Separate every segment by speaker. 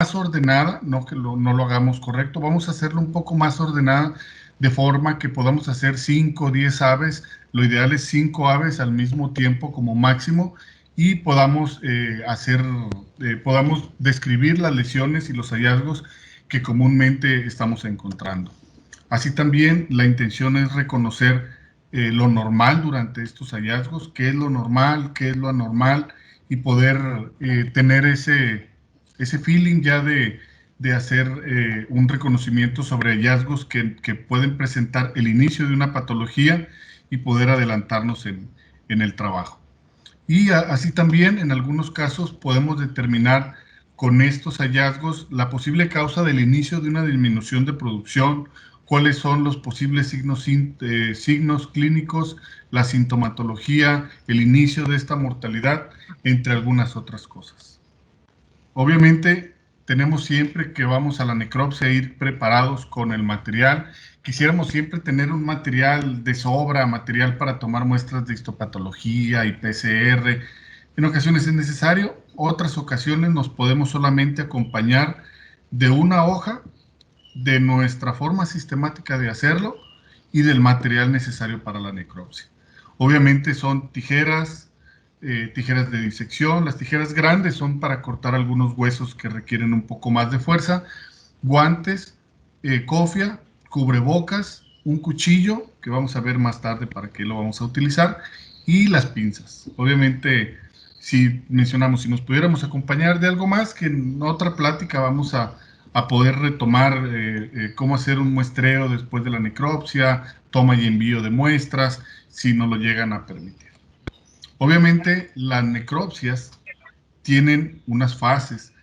Speaker 1: más ordenada, no que no lo hagamos correcto, vamos a hacerlo un poco más ordenada de forma que podamos hacer 5 o 10 aves, lo ideal es 5 aves al mismo tiempo como máximo, y podamos podamos describir las lesiones y los hallazgos que comúnmente estamos encontrando. Así también la intención es reconocer lo normal durante estos hallazgos, qué es lo normal, qué es lo anormal, y poder tener ese feeling ya de hacer un reconocimiento sobre hallazgos que pueden presentar el inicio de una patología y poder adelantarnos en el trabajo. Y así también, en algunos casos, podemos determinar con estos hallazgos la posible causa del inicio de una disminución de producción, cuáles son los posibles signos clínicos, la sintomatología, el inicio de esta mortalidad, entre algunas otras cosas. Obviamente, tenemos siempre que vamos a la necropsia ir preparados con el material. Quisiéramos siempre tener un material de sobra, material para tomar muestras de histopatología y PCR. En ocasiones es necesario, otras ocasiones nos podemos solamente acompañar de una hoja, de nuestra forma sistemática de hacerlo y del material necesario para la necropsia. Obviamente son tijeras de disección. Las tijeras grandes son para cortar algunos huesos que requieren un poco más de fuerza, guantes, cofia, cubrebocas, un cuchillo, que vamos a ver más tarde para qué lo vamos a utilizar, y las pinzas. Obviamente, si nos pudiéramos acompañar de algo más, que en otra plática vamos a poder retomar cómo hacer un muestreo después de la necropsia, toma y envío de muestras, si nos lo llegan a permitir. Obviamente, las necropsias tienen unas fases.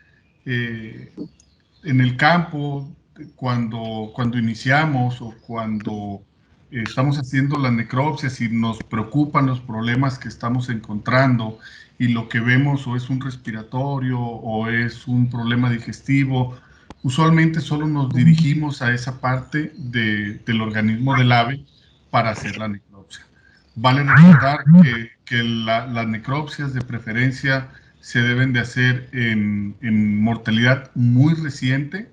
Speaker 1: En el campo, cuando iniciamos o cuando estamos haciendo las necropsias y nos preocupan los problemas que estamos encontrando y lo que vemos o es un respiratorio o es un problema digestivo, usualmente solo nos dirigimos a esa parte del organismo del ave para hacer la necropsia. Vale recordar que las necropsias de preferencia se deben de hacer en mortalidad muy reciente,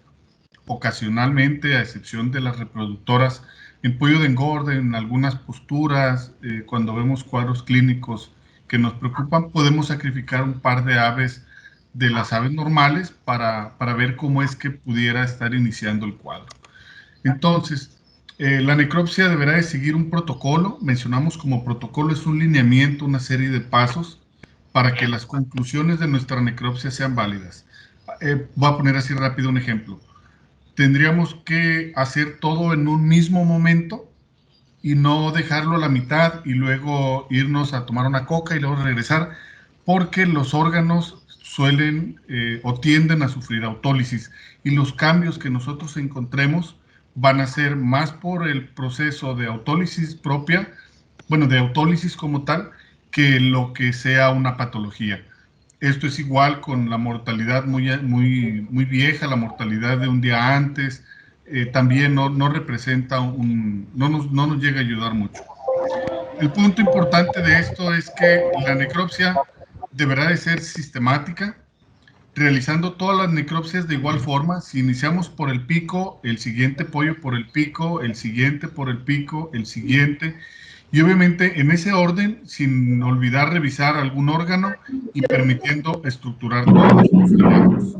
Speaker 1: ocasionalmente, a excepción de las reproductoras, en pollo de engorde, en algunas posturas, cuando vemos cuadros clínicos que nos preocupan, podemos sacrificar un par de aves de las aves normales para ver cómo es que pudiera estar iniciando el cuadro. Entonces, la necropsia deberá de seguir un protocolo. Mencionamos como protocolo es un lineamiento, una serie de pasos para que las conclusiones de nuestra necropsia sean válidas. Voy a poner así rápido un ejemplo. Tendríamos que hacer todo en un mismo momento y no dejarlo a la mitad y luego irnos a tomar una coca y luego regresar, porque los órganos suelen o tienden a sufrir autólisis, y los cambios que nosotros encontremos van a ser más por el proceso de autólisis propia, bueno, de autólisis como tal, que lo que sea una patología. Esto es igual con la mortalidad muy vieja, la mortalidad de un día antes, también no representa no nos llega a ayudar mucho. El punto importante de esto es que la necropsia deberá de ser sistemática, realizando todas las necropsias de igual forma. Si iniciamos por el pico, el siguiente pollo por el pico, el siguiente por el pico, el siguiente, y obviamente en ese orden, sin olvidar revisar algún órgano y permitiendo estructurar todos nuestros hallazgos.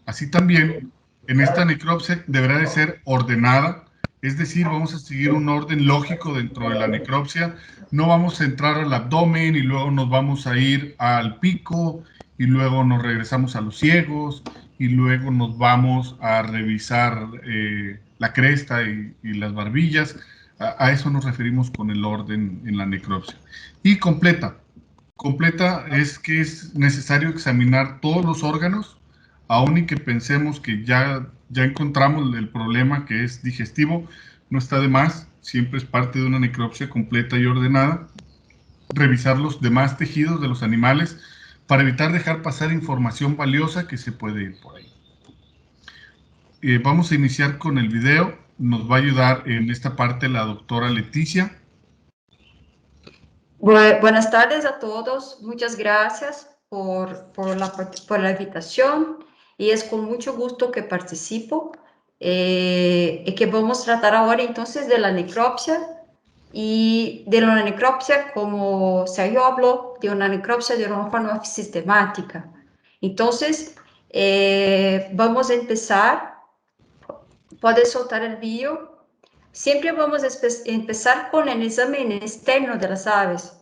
Speaker 1: Así también, en esta necropsia deberá de ser ordenada, es decir, vamos a seguir un orden lógico dentro de la necropsia. No vamos a entrar al abdomen y luego nos vamos a ir al pico y luego nos regresamos a los ciegos y luego nos vamos a revisar la cresta y las barbillas. A eso nos referimos con el orden en la necropsia. Y completa. Completa es que es necesario examinar todos los órganos, aun y que pensemos que ya encontramos el problema que es digestivo. No está de más, siempre es parte de una necropsia completa y ordenada, revisar los demás tejidos de los animales para evitar dejar pasar información valiosa que se puede ir por ahí. Vamos a iniciar con el video. Nos va a ayudar en esta parte la doctora Leticia.
Speaker 2: Buenas tardes a todos. Muchas gracias por la invitación. y es con mucho gusto que participo y que vamos a tratar ahora entonces de la necropsia y de la necropsia, como Sergio habló, de una necropsia de una forma sistemática. Entonces, vamos a empezar. Puedes soltar el vídeo. Siempre vamos a empezar con el examen externo de las aves.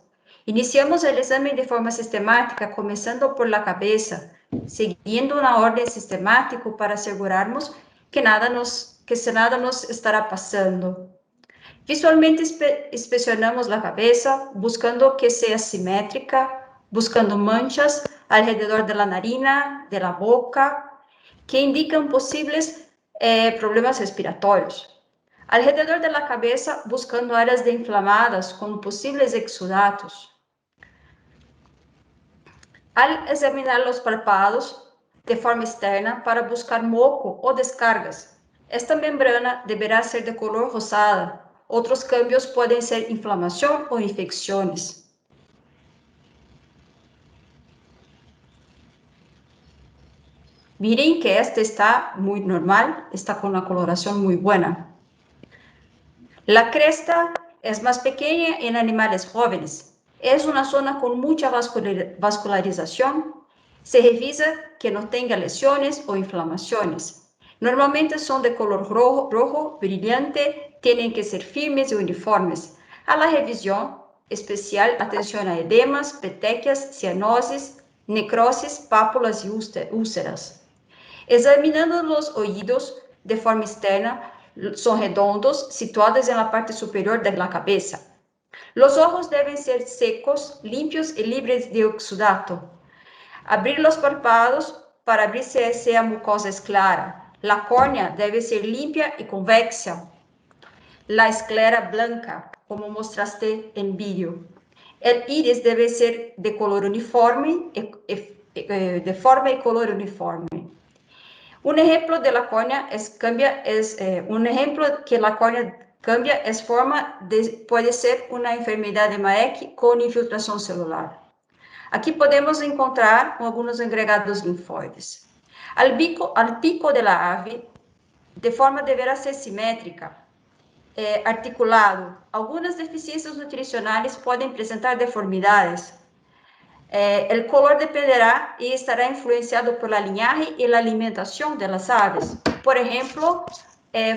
Speaker 2: Iniciamos el examen de forma sistemática, comenzando por la cabeza, siguiendo una orden sistemática para asegurarnos que nada nos estará pasando. Visualmente inspeccionamos la cabeza, buscando que sea simétrica, buscando manchas alrededor de la narina, de la boca, que indican posibles problemas respiratorios. Alrededor de la cabeza, buscando áreas de inflamadas con posibles exudatos. Al examinar los párpados de forma externa para buscar moco o descargas, esta membrana deberá ser de color rosada. Otros cambios pueden ser inflamación o infecciones. Miren que esta está muy normal, está con una coloración muy buena. La cresta es más pequeña en animales jóvenes. Es una zona con mucha vascularización. Se revisa que no tenga lesiones o inflamaciones. Normalmente son de color rojo brillante, tienen que ser firmes y uniformes. A la revisión, especial atención a edemas, petequias, cianosis, necrosis, pápulas y úlceras. Examinando los oídos de forma externa, son redondos, situados en la parte superior de la cabeza. Los ojos deben ser secos, limpios y libres de exudato. Abrir los párpados para ver si esa mucosa es clara. La córnea debe ser limpia y convexa. La esclera blanca, como mostraste en vídeo. El iris debe ser de color uniforme, de forma y color uniforme. Un ejemplo de la córnea un ejemplo que la córnea cambia es puede ser una enfermedad de Maek con infiltración celular. Aquí podemos encontrar algunos agregados linfóides. Al pico de la ave, de forma deberá ser simétrica, articulado. Algunas deficiencias nutricionales pueden presentar deformidades. El color dependerá y estará influenciado por la linaje y la alimentación de las aves. Por ejemplo,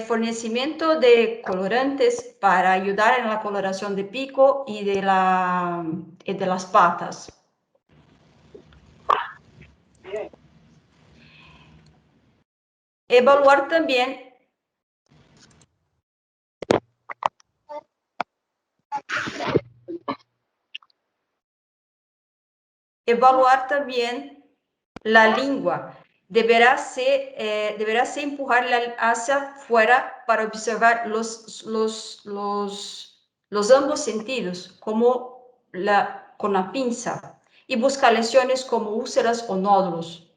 Speaker 2: fornecimiento de colorantes para ayudar en la coloración de pico y de las patas. Evaluar también la lengua. Deberá se empujarla hacia afuera para observar los ambos sentidos, como con la pinza, y buscar lesiones como úlceras o nódulos.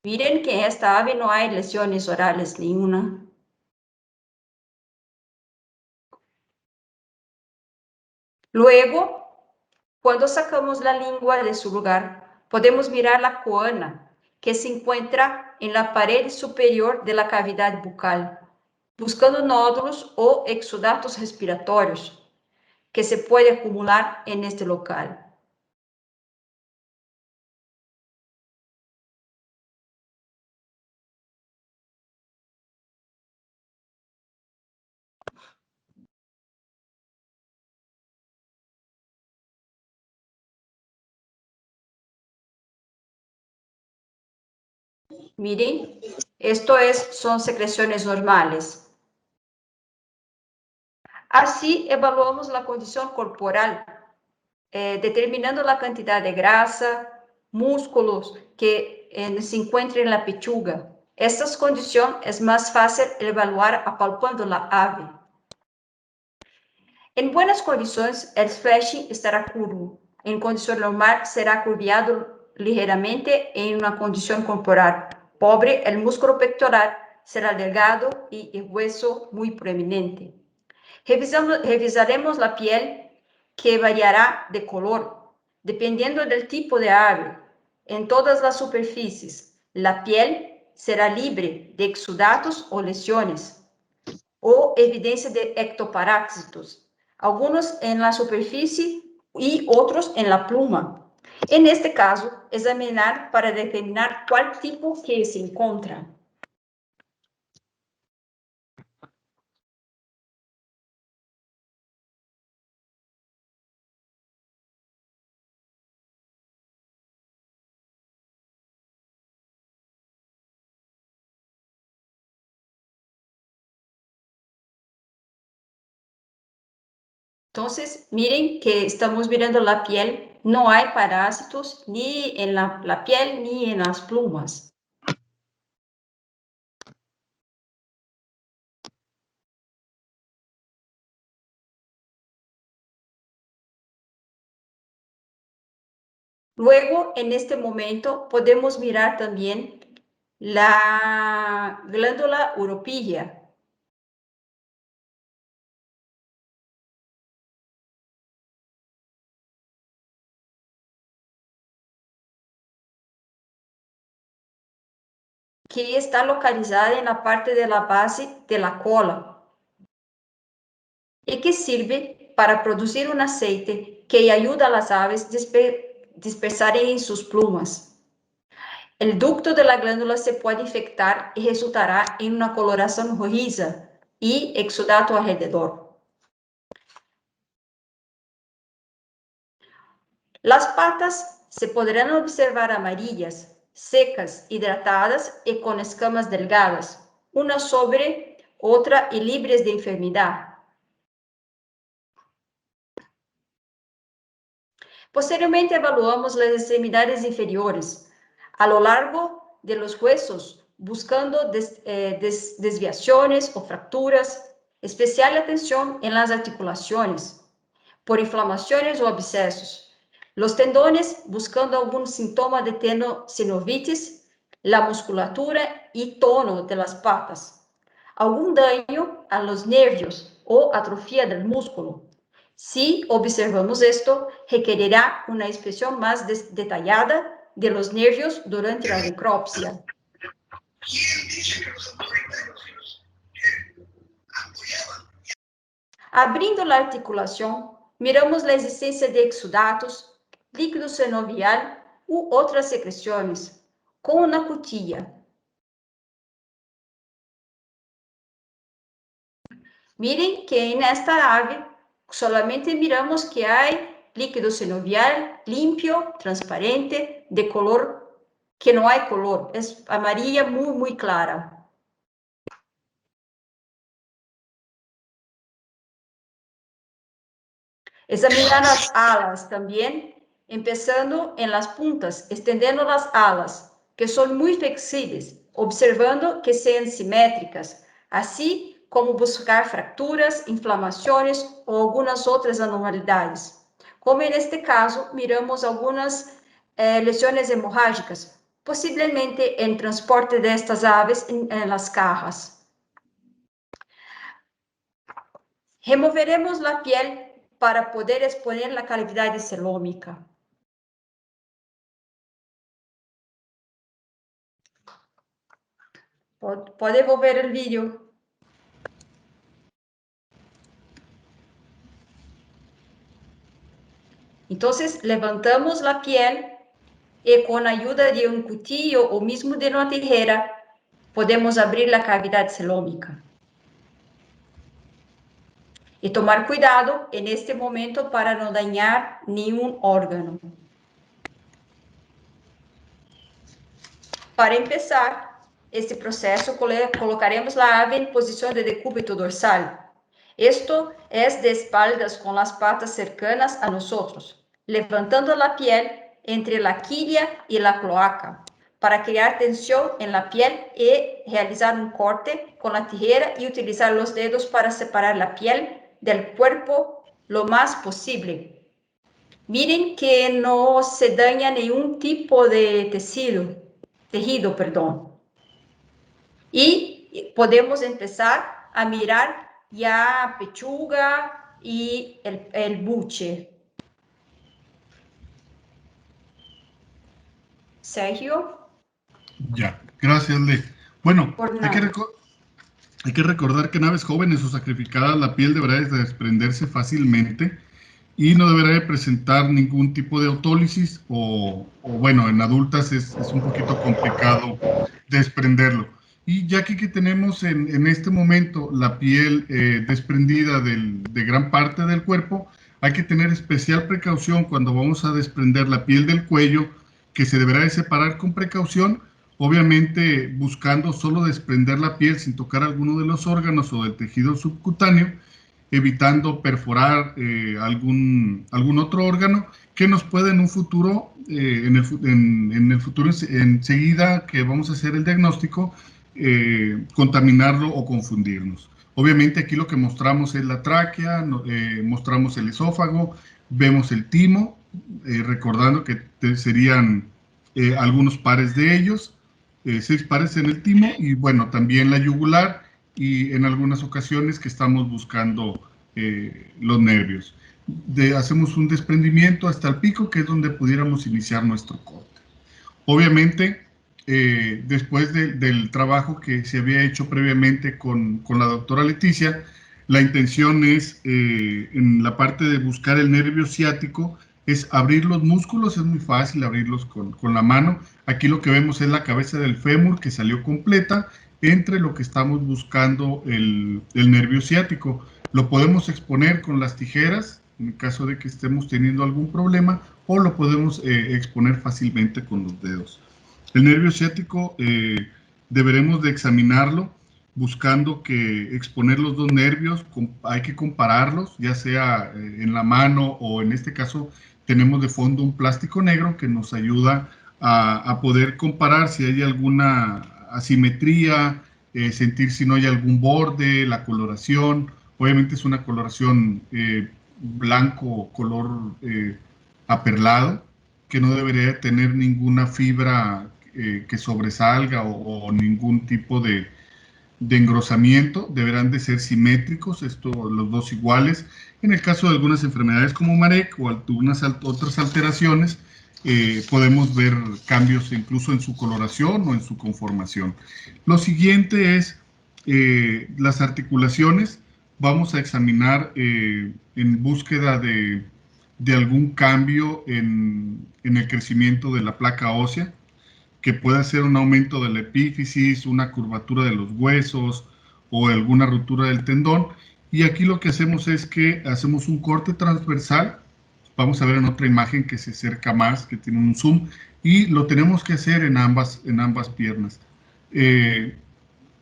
Speaker 2: Miren que en esta ave no hay lesiones orales ninguna. Luego, cuando sacamos la lengua de su lugar, podemos mirar la coana, que se encuentra en la pared superior de la cavidad bucal, buscando nódulos o exudatos respiratorios que se puede acumular en este local. Miren, son secreciones normales. Así evaluamos la condición corporal, determinando la cantidad de grasa, músculos que se encuentran en la pechuga. Esta condición es más fácil evaluar apalpando la ave. En buenas condiciones, el flashing estará curvo. En condición normal, será curviado ligeramente en una condición corporal pobre. El músculo pectoral será delgado y el hueso muy prominente. Revisaremos la piel, que variará de color. dependiendo del tipo de ave, en todas las superficies. La piel será libre de exudatos o lesiones, o evidencia de ectoparásitos, algunos en la superficie y otros en la pluma. En este caso, examinar para determinar cuál tipo que se encuentra. Entonces, miren que estamos mirando la piel, no hay parásitos ni en la piel ni en las plumas. Luego, en este momento, podemos mirar también la glándula uropigia. Que está localizada en la parte de la base de la cola y que sirve para producir un aceite que ayuda a las aves a dispersar en sus plumas. El ducto de la glándula se puede infectar y resultará en una coloración rojiza y exudato alrededor. Las patas se podrán observar amarillas, secas, hidratadas y con escamas delgadas, una sobre otra y libres de enfermedad. Posteriormente evaluamos las extremidades inferiores a lo largo de los huesos, buscando desviaciones o fracturas, especial atención en las articulaciones, por inflamaciones o abscesos. Los tendones, buscando algún síntoma de tendinovitis, la musculatura y tono de las patas. Algún daño a los nervios o atrofia del músculo. Si observamos esto, requerirá una inspección más detallada de los nervios durante la necropsia. Abrindo la articulación, miramos la existencia de exudatos, líquido sinovial u otras secreciones, con una cuchilla. Miren que en esta ave solamente miramos que hay líquido sinovial limpio, transparente, de color que no hay color, es amarilla muy clara. Examinar las alas también, empezando en las puntas, extendiendo las alas, que son muy flexibles, observando que sean simétricas, así como buscar fracturas, inflamaciones o algunas otras anormalidades. Como en este caso, miramos algunas lesiones hemorrágicas, posiblemente en transporte de estas aves en las cajas. Removeremos la piel para poder exponer la cavidad celómica. Pode volver el vídeo. Entonces, levantamos la piel y con ayuda de un cuchillo o mismo de una tijera, podemos abrir la cavidad celómica. Y tomar cuidado en este momento para no dañar ningún órgano. Para empezar este proceso, colocaremos la ave en posición de decúbito dorsal. Esto es de espaldas con las patas cercanas a nosotros, levantando la piel entre la quilla y la cloaca, para crear tensión en la piel y realizar un corte con la tijera y utilizar los dedos para separar la piel del cuerpo lo más posible. Miren que no se daña ningún tipo de tejido, perdón. Y podemos empezar a mirar ya pechuga y el buche. Sergio.
Speaker 1: Ya, gracias, Le. Bueno,
Speaker 2: Por
Speaker 1: hay que,
Speaker 2: nada.
Speaker 1: hay que recordar que en aves jóvenes o sacrificadas la piel deberá de desprenderse fácilmente y no deberá de presentar ningún tipo de autólisis o bueno, en adultas es un poquito complicado desprenderlo. Y ya que tenemos en este momento la piel desprendida de gran parte del cuerpo, hay que tener especial precaución cuando vamos a desprender la piel del cuello, que se deberá de separar con precaución, obviamente buscando solo desprender la piel sin tocar alguno de los órganos o del tejido subcutáneo, evitando perforar algún otro órgano que nos pueda en un futuro, en el futuro enseguida que vamos a hacer el diagnóstico, contaminarlo o confundirnos. Obviamente aquí lo que mostramos es la tráquea, mostramos el esófago, vemos el timo, recordando que serían algunos pares de ellos, 6 pares en el timo y bueno, también la yugular y en algunas ocasiones que estamos buscando los nervios. Hacemos un desprendimiento hasta el pico, que es donde pudiéramos iniciar nuestro corte. Obviamente, después del trabajo que se había hecho previamente con la doctora Leticia, la intención es, en la parte de buscar el nervio ciático, es abrir los músculos, es muy fácil abrirlos con la mano. Aquí lo que vemos es la cabeza del fémur que salió completa entre lo que estamos buscando el nervio ciático. Lo podemos exponer con las tijeras, en caso de que estemos teniendo algún problema, o lo podemos exponer fácilmente con los dedos. El nervio ciático deberemos de examinarlo buscando que exponer los dos nervios, hay que compararlos, ya sea en la mano o en este caso tenemos de fondo un plástico negro que nos ayuda a poder comparar si hay alguna asimetría, sentir si no hay algún borde, la coloración. Obviamente es una coloración blanco, color aperlado, que no debería tener ninguna fibra que sobresalga o ningún tipo de engrosamiento, deberán de ser simétricos, los dos iguales. En el caso de algunas enfermedades como Marek o algunas otras alteraciones, podemos ver cambios incluso en su coloración o en su conformación. Lo siguiente es las articulaciones. Vamos a examinar en búsqueda de algún cambio en el crecimiento de la placa ósea, que pueda ser un aumento de la epífisis, una curvatura de los huesos o alguna ruptura del tendón. Y aquí lo que hacemos es que hacemos un corte transversal. Vamos a ver en otra imagen que se acerca más, que tiene un zoom, y lo tenemos que hacer en ambas piernas.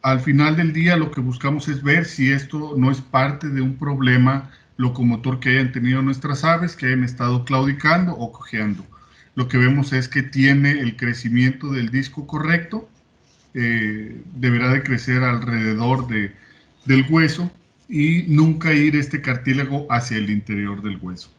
Speaker 1: Al final del día lo que buscamos es ver si esto no es parte de un problema locomotor que hayan tenido nuestras aves, que hayan estado claudicando o cojeando. Lo que vemos es que tiene el crecimiento del disco correcto, deberá de crecer alrededor del hueso y nunca ir este cartílago hacia el interior del hueso.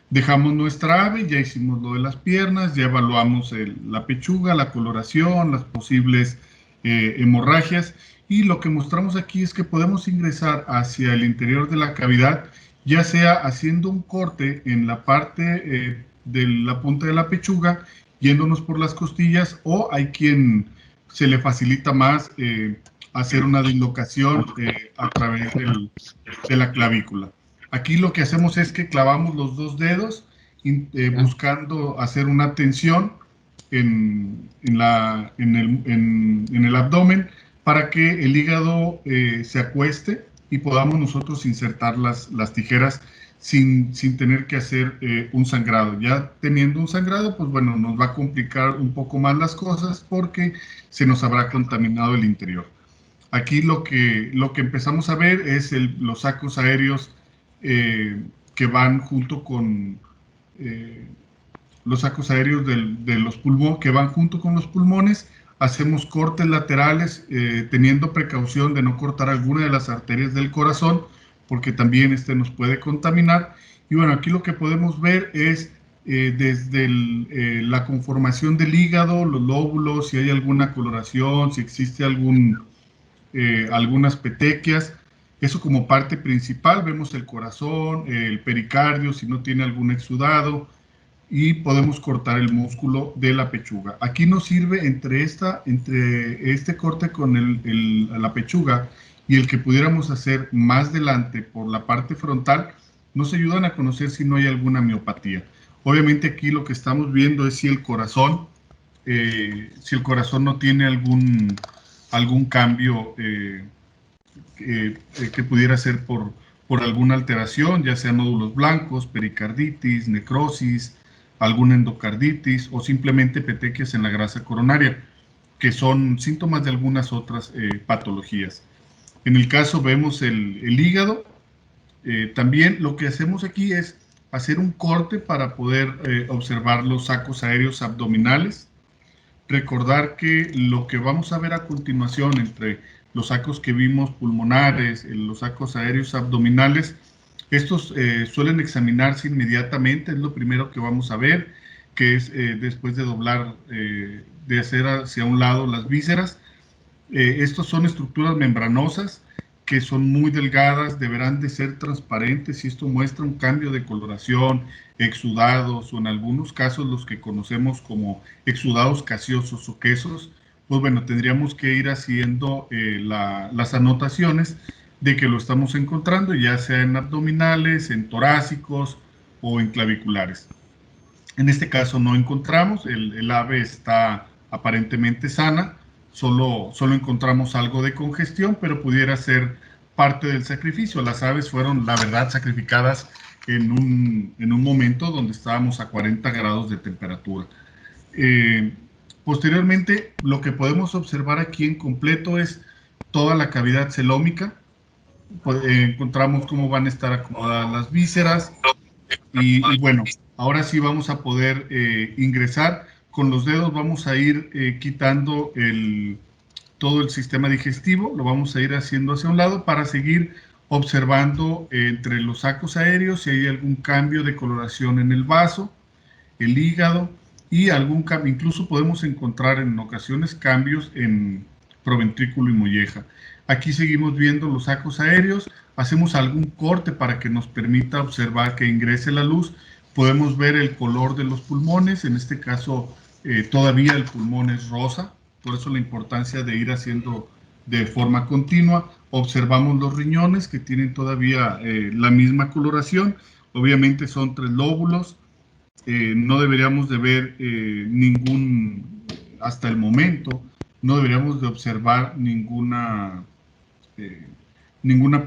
Speaker 1: Dejamos nuestra ave, ya hicimos lo de las piernas, ya evaluamos la pechuga, la coloración, las posibles hemorragias, y lo que mostramos aquí es que podemos ingresar hacia el interior de la cavidad, ya sea haciendo un corte en la parte de la punta de la pechuga, yéndonos por las costillas, o hay quien se le facilita más hacer una dislocación a través de la clavícula. Aquí lo que hacemos es que clavamos los dos dedos buscando hacer una tensión en el abdomen para que el hígado se acueste y podamos nosotros insertar las tijeras sin tener que hacer un sangrado. Ya teniendo un sangrado, pues bueno, nos va a complicar un poco más las cosas porque se nos habrá contaminado el interior. Aquí lo que empezamos a ver es los sacos aéreos que van junto con los sacos aéreos de los pulmones, que van junto con los pulmones. Hacemos cortes laterales teniendo precaución de no cortar alguna de las arterias del corazón, porque también nos puede contaminar. Y bueno, aquí lo que podemos ver es desde la conformación del hígado, los lóbulos, si hay alguna coloración, si existe algunas petequias. Eso como parte principal. Vemos el corazón, el pericardio, si no tiene algún exudado. y podemos cortar el músculo de la pechuga. Aquí nos sirve entre este corte con la pechuga y el que pudiéramos hacer más adelante por la parte frontal, nos ayudan a conocer si no hay alguna miopatía. Obviamente aquí lo que estamos viendo es si el corazón no tiene algún cambio que pudiera ser por alguna alteración, ya sea nódulos blancos, pericarditis, necrosis, alguna endocarditis o simplemente petequias en la grasa coronaria, que son síntomas de algunas otras patologías. En el caso vemos el hígado. También lo que hacemos aquí es hacer un corte para poder observar los sacos aéreos abdominales. Recordar que lo que vamos a ver a continuación entre los sacos que vimos pulmonares, los sacos aéreos abdominales, estos suelen examinarse inmediatamente, es lo primero que vamos a ver, que es después de doblar, de hacer hacia un lado las vísceras. Estos son estructuras membranosas que son muy delgadas, deberán de ser transparentes y esto muestra un cambio de coloración, exudados o en algunos casos los que conocemos como exudados gaseosos o quesos. Pues bueno, tendríamos que ir haciendo las anotaciones de que lo estamos encontrando, ya sea en abdominales, en torácicos o en claviculares. En este caso no encontramos, el ave está aparentemente sana, solo encontramos algo de congestión, pero pudiera ser parte del sacrificio. Las aves fueron, la verdad, sacrificadas en un momento donde estábamos a 40 grados de temperatura. Posteriormente, lo que podemos observar aquí en completo es toda la cavidad celómica. Encontramos cómo van a estar acomodadas las vísceras y bueno, ahora sí vamos a poder ingresar. Con los dedos vamos a ir quitando todo el sistema digestivo, lo vamos a ir haciendo hacia un lado para seguir observando entre los sacos aéreos si hay algún cambio de coloración en el vaso, el hígado y algún cambio. Incluso podemos encontrar en ocasiones cambios en proventrículo y molleja. Aquí seguimos viendo los sacos aéreos, hacemos algún corte para que nos permita observar que ingrese la luz. Podemos ver el color de los pulmones, en este caso todavía el pulmón es rosa, por eso la importancia de ir haciendo de forma continua. Observamos los riñones que tienen todavía la misma coloración, obviamente son 3 lóbulos, no deberíamos de ver hasta el momento, no deberíamos de observar ninguna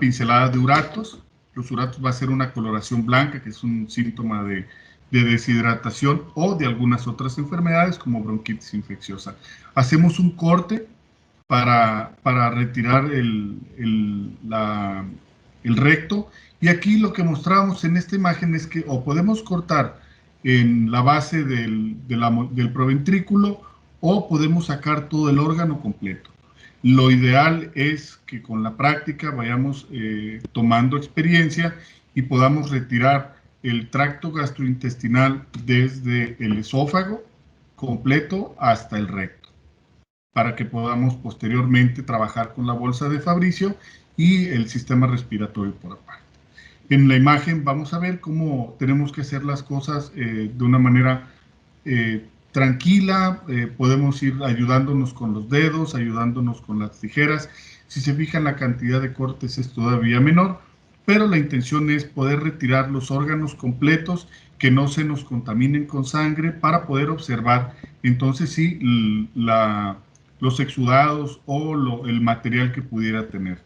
Speaker 1: pincelada de uratos. Los uratos va a ser una coloración blanca, que es un síntoma de deshidratación o de algunas otras enfermedades como bronquitis infecciosa. Hacemos un corte para retirar el recto y aquí lo que mostramos en esta imagen es que o podemos cortar en la base del proventrículo o podemos sacar todo el órgano completo. Lo ideal es que con la práctica vayamos tomando experiencia y podamos retirar el tracto gastrointestinal desde el esófago completo hasta el recto, para que podamos posteriormente trabajar con la bolsa de Fabricio y el sistema respiratorio por aparte. En la imagen vamos a ver cómo tenemos que hacer las cosas de una manera tranquila, podemos ir ayudándonos con los dedos, ayudándonos con las tijeras. Si se fijan, la cantidad de cortes es todavía menor, pero la intención es poder retirar los órganos completos que no se nos contaminen con sangre para poder observar entonces sí los exudados o el material que pudiera tener.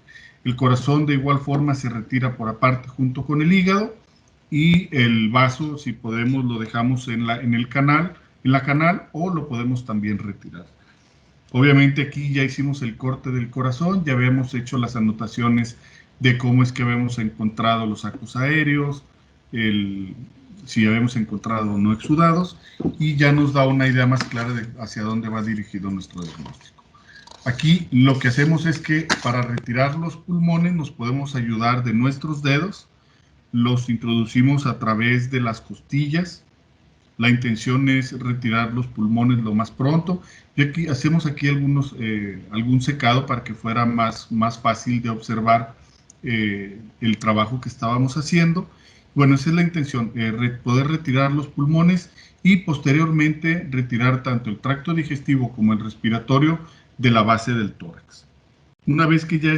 Speaker 1: El corazón de igual forma se retira por aparte junto con el hígado y el vaso, si podemos, lo dejamos en la canal o lo podemos también retirar. Obviamente aquí ya hicimos el corte del corazón, ya habíamos hecho las anotaciones de cómo es que habíamos encontrado los sacos aéreos, si habíamos encontrado o no exudados, y ya nos da una idea más clara de hacia dónde va dirigido nuestro diagnóstico. Aquí lo que hacemos es que para retirar los pulmones nos podemos ayudar de nuestros dedos, los introducimos a través de las costillas. La intención es retirar los pulmones lo más pronto y aquí hacemos algún secado para que fuera más fácil de observar el trabajo que estábamos haciendo. Bueno, esa es la intención, poder retirar los pulmones y posteriormente retirar tanto el tracto digestivo como el respiratorio de la base del tórax. Una vez que ya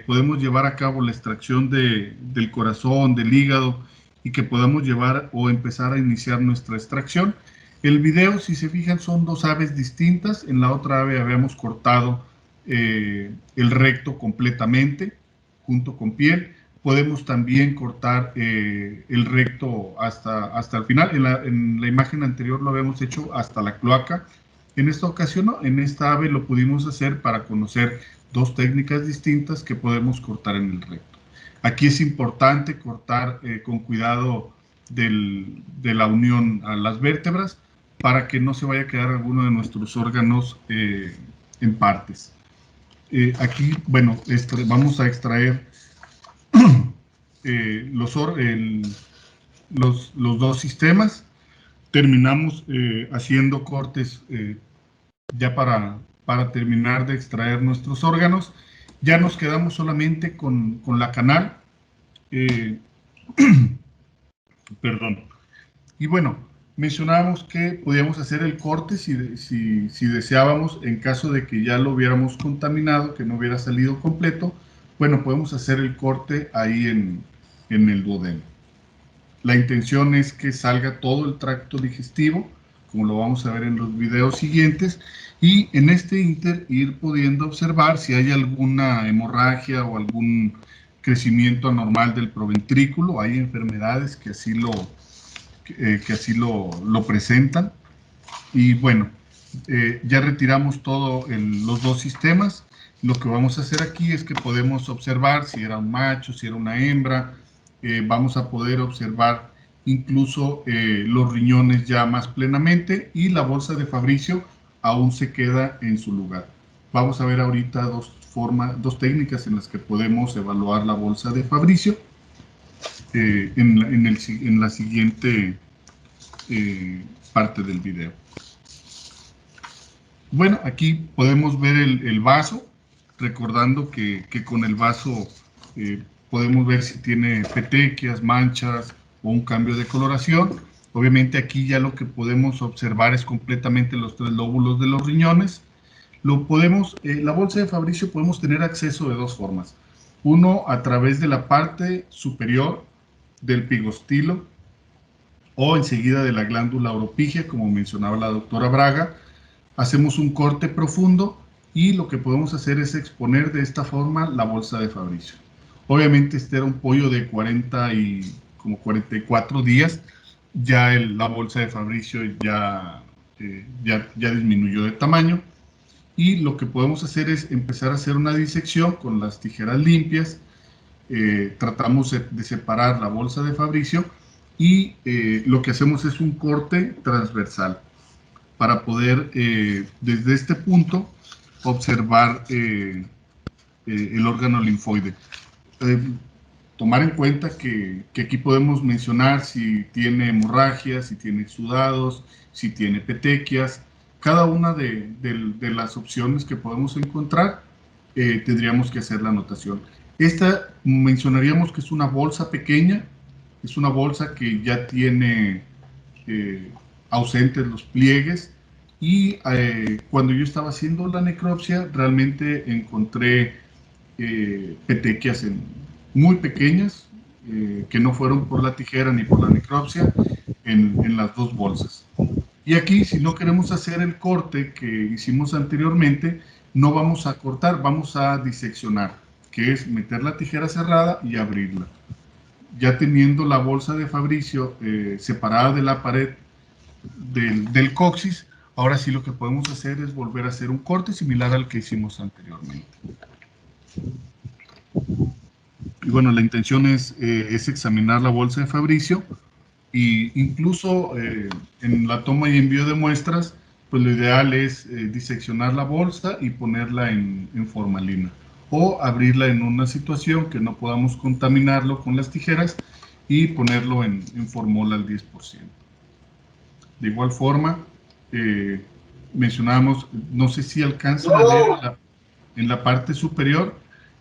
Speaker 1: podemos llevar a cabo la extracción del corazón, del hígado, y que podamos llevar o empezar a iniciar nuestra extracción, el video, si se fijan, son dos aves distintas. En la otra ave habíamos cortado el recto completamente, junto con piel. Podemos también cortar el recto hasta el final. En la imagen anterior lo habíamos hecho hasta la cloaca. En esta ocasión, no, en esta ave lo pudimos hacer para conocer dos técnicas distintas que podemos cortar en el recto. Aquí es importante cortar con cuidado de la unión a las vértebras para que no se vaya a quedar alguno de nuestros órganos en partes. Aquí, bueno, vamos a extraer los dos sistemas. Terminamos haciendo cortes ya para terminar de extraer nuestros órganos. Ya nos quedamos solamente con la canal. Perdón. Y bueno, mencionábamos que podíamos hacer el corte si deseábamos, en caso de que ya lo hubiéramos contaminado, que no hubiera salido completo. Bueno, podemos hacer el corte ahí en el duodeno. La intención es que salga todo el tracto digestivo, como lo vamos a ver en los videos siguientes, y en este inter ir pudiendo observar si hay alguna hemorragia o algún crecimiento anormal del proventrículo. Hay enfermedades que así lo presentan. Y bueno, ya retiramos todos los dos sistemas. Lo que vamos a hacer aquí es que podemos observar si era un macho, si era una hembra. Vamos a poder observar incluso los riñones ya más plenamente, y la bolsa de Fabricio aún se queda en su lugar. Vamos a ver ahorita dos técnicas en las que podemos evaluar la bolsa de Fabricio en la siguiente parte del video. Bueno, aquí podemos ver el vaso, recordando que con el vaso podemos ver si tiene petequias, manchas o un cambio de coloración. Obviamente aquí ya lo que podemos observar es completamente los 3 lóbulos de los riñones. La bolsa de Fabricio podemos tener acceso de dos formas. Uno, a través de la parte superior del pigostilo o enseguida de la glándula oropigia, como mencionaba la doctora Braga. Hacemos un corte profundo y lo que podemos hacer es exponer de esta forma la bolsa de Fabricio. Obviamente este era un pollo de 44 días. Ya la bolsa de Fabricio ya disminuyó de tamaño, y lo que podemos hacer es empezar a hacer una disección con las tijeras limpias. Tratamos de separar la bolsa de Fabricio y lo que hacemos es un corte transversal para poder desde este punto observar el órgano linfoide. Tomar en cuenta que aquí podemos mencionar si tiene hemorragias, si tiene exudados, si tiene petequias. Cada una de las opciones que podemos encontrar, tendríamos que hacer la anotación. Esta mencionaríamos que es una bolsa pequeña, es una bolsa que ya tiene ausentes los pliegues, y cuando yo estaba haciendo la necropsia realmente encontré petequias muy pequeñas que no fueron por la tijera ni por la necropsia en las dos bolsas. Y aquí, si no queremos hacer el corte que hicimos anteriormente, no vamos a cortar, vamos a diseccionar, que es meter la tijera cerrada y abrirla. Ya teniendo la bolsa de Fabricio separada de la pared del coxis, ahora sí lo que podemos hacer es volver a hacer un corte similar al que hicimos anteriormente. Y bueno, la intención es examinar la bolsa de Fabricio, y incluso en la toma y envío de muestras, pues lo ideal es diseccionar la bolsa y ponerla en formalina, o abrirla en una situación que no podamos contaminarlo con las tijeras y ponerlo en formol al 10%. De igual forma, mencionábamos, no sé si alcanzan a ver en la parte superior,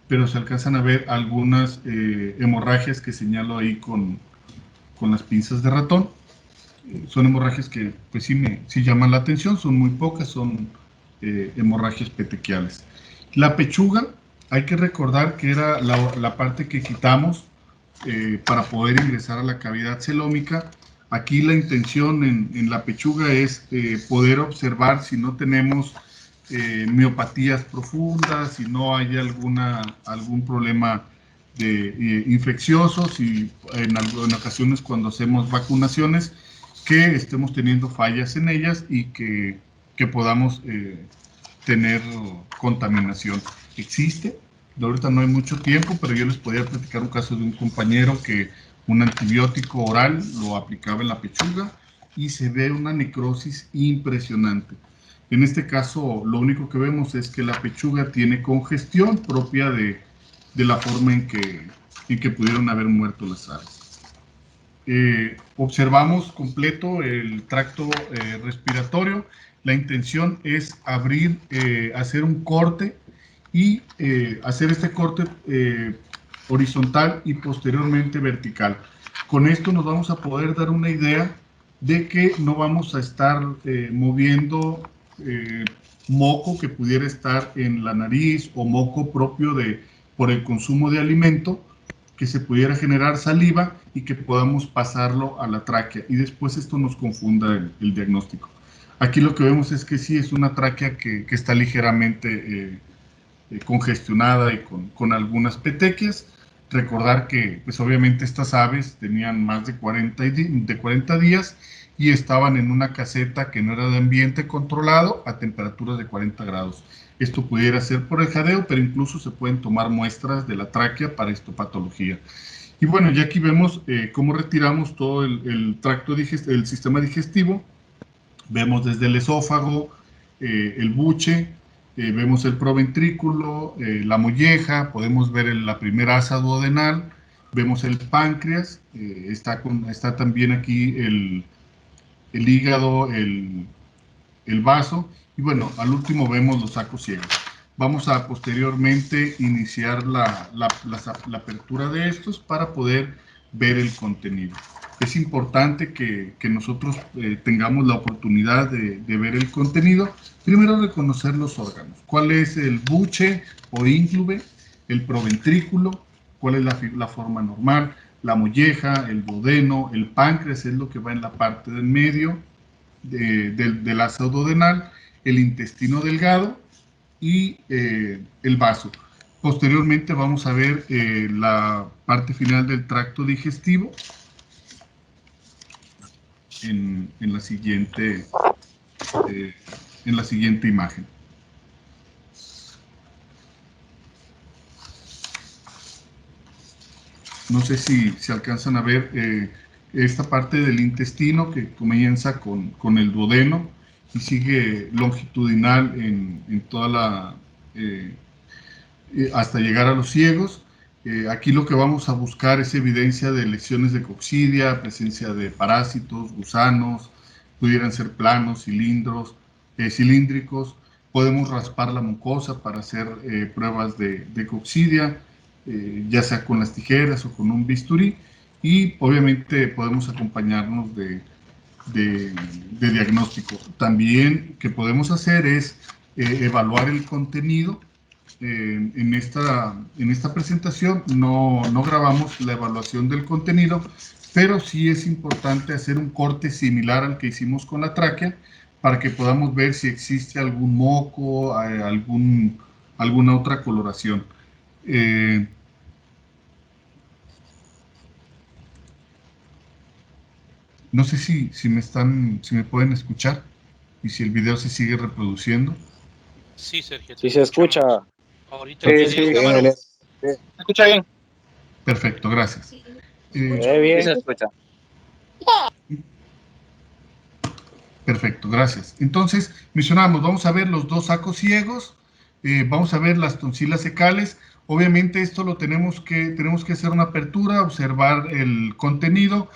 Speaker 1: pero se alcanzan a ver algunas hemorragias que señalo ahí con las pinzas de ratón. son hemorragias que pues sí llaman la atención, son muy pocas, son hemorragias petequiales. La pechuga, hay que recordar que era la parte que quitamos para poder ingresar a la cavidad celómica. Aquí la intención en la pechuga es poder observar si no tenemos miopatías profundas, si no hay algún problema infeccioso, si en ocasiones cuando hacemos vacunaciones que estemos teniendo fallas en ellas y que podamos tener contaminación. Existe, ahorita no hay mucho tiempo, pero yo les podía platicar un caso de un compañero que un antibiótico oral lo aplicaba en la pechuga y se ve una necrosis impresionante. En este caso, lo único que vemos es que la pechuga tiene congestión propia de la forma en que pudieron haber muerto las aves. Observamos completo el tracto respiratorio. La intención es abrir, hacer un corte y hacer este corte horizontal y posteriormente vertical. Con esto nos vamos a poder dar una idea de que no vamos a estar moviendo moco que pudiera estar en la nariz o moco propio por el consumo de alimento, que se pudiera generar saliva y que podamos pasarlo a la tráquea y después esto nos confunda el diagnóstico. Aquí lo que vemos es que sí es una tráquea que está ligeramente congestionada y con algunas petequias. Recordar que pues obviamente estas aves tenían más de 40 días y estaban en una caseta que no era de ambiente controlado a temperaturas de 40 grados. Esto pudiera ser por el jadeo, pero incluso se pueden tomar muestras de la tráquea para histopatología. Y bueno, ya aquí vemos cómo retiramos todo el tracto digestivo, el sistema digestivo. Vemos desde el esófago, el buche, vemos el proventrículo, la molleja, podemos ver la primera asa duodenal, vemos el páncreas, está también aquí el hígado, el vaso, y bueno, al último vemos los sacos ciegos. Vamos a posteriormente iniciar la apertura de estos para poder ver el contenido. Es importante que nosotros tengamos la oportunidad de ver el contenido. Primero, reconocer los órganos. ¿Cuál es el buche o ínclube? El proventrículo. ¿Cuál es la forma normal? La molleja, el duodeno, el páncreas es lo que va en la parte del medio del asa duodenal, el intestino delgado y el vaso. Posteriormente vamos a ver la parte final del tracto digestivo en la siguiente imagen. No sé si alcanzan a ver esta parte del intestino que comienza con el duodeno y sigue longitudinal en toda hasta llegar a los ciegos. Aquí lo que vamos a buscar es evidencia de lesiones de coccidia, presencia de parásitos, gusanos, pudieran ser planos, cilíndricos. Podemos raspar la mucosa para hacer pruebas de coccidia, ya sea con las tijeras o con un bisturí, y obviamente podemos acompañarnos de diagnóstico. También que podemos hacer es evaluar el contenido. En esta presentación no grabamos la evaluación del contenido, pero sí es importante hacer un corte similar al que hicimos con la tráquea para que podamos ver si existe algún moco, alguna otra coloración. No sé si me pueden escuchar y si el video se sigue reproduciendo.
Speaker 3: Sí, Sergio.
Speaker 4: Sí se escucha.
Speaker 3: Ahorita
Speaker 4: Sí, se escucha bien.
Speaker 1: Perfecto, gracias.
Speaker 4: Bien.
Speaker 5: Sí se escucha.
Speaker 1: Perfecto, gracias. Entonces, mencionamos, vamos a ver los dos sacos ciegos, vamos a ver las tonsilas cecales. Obviamente esto lo tenemos que hacer una apertura, observar el contenido.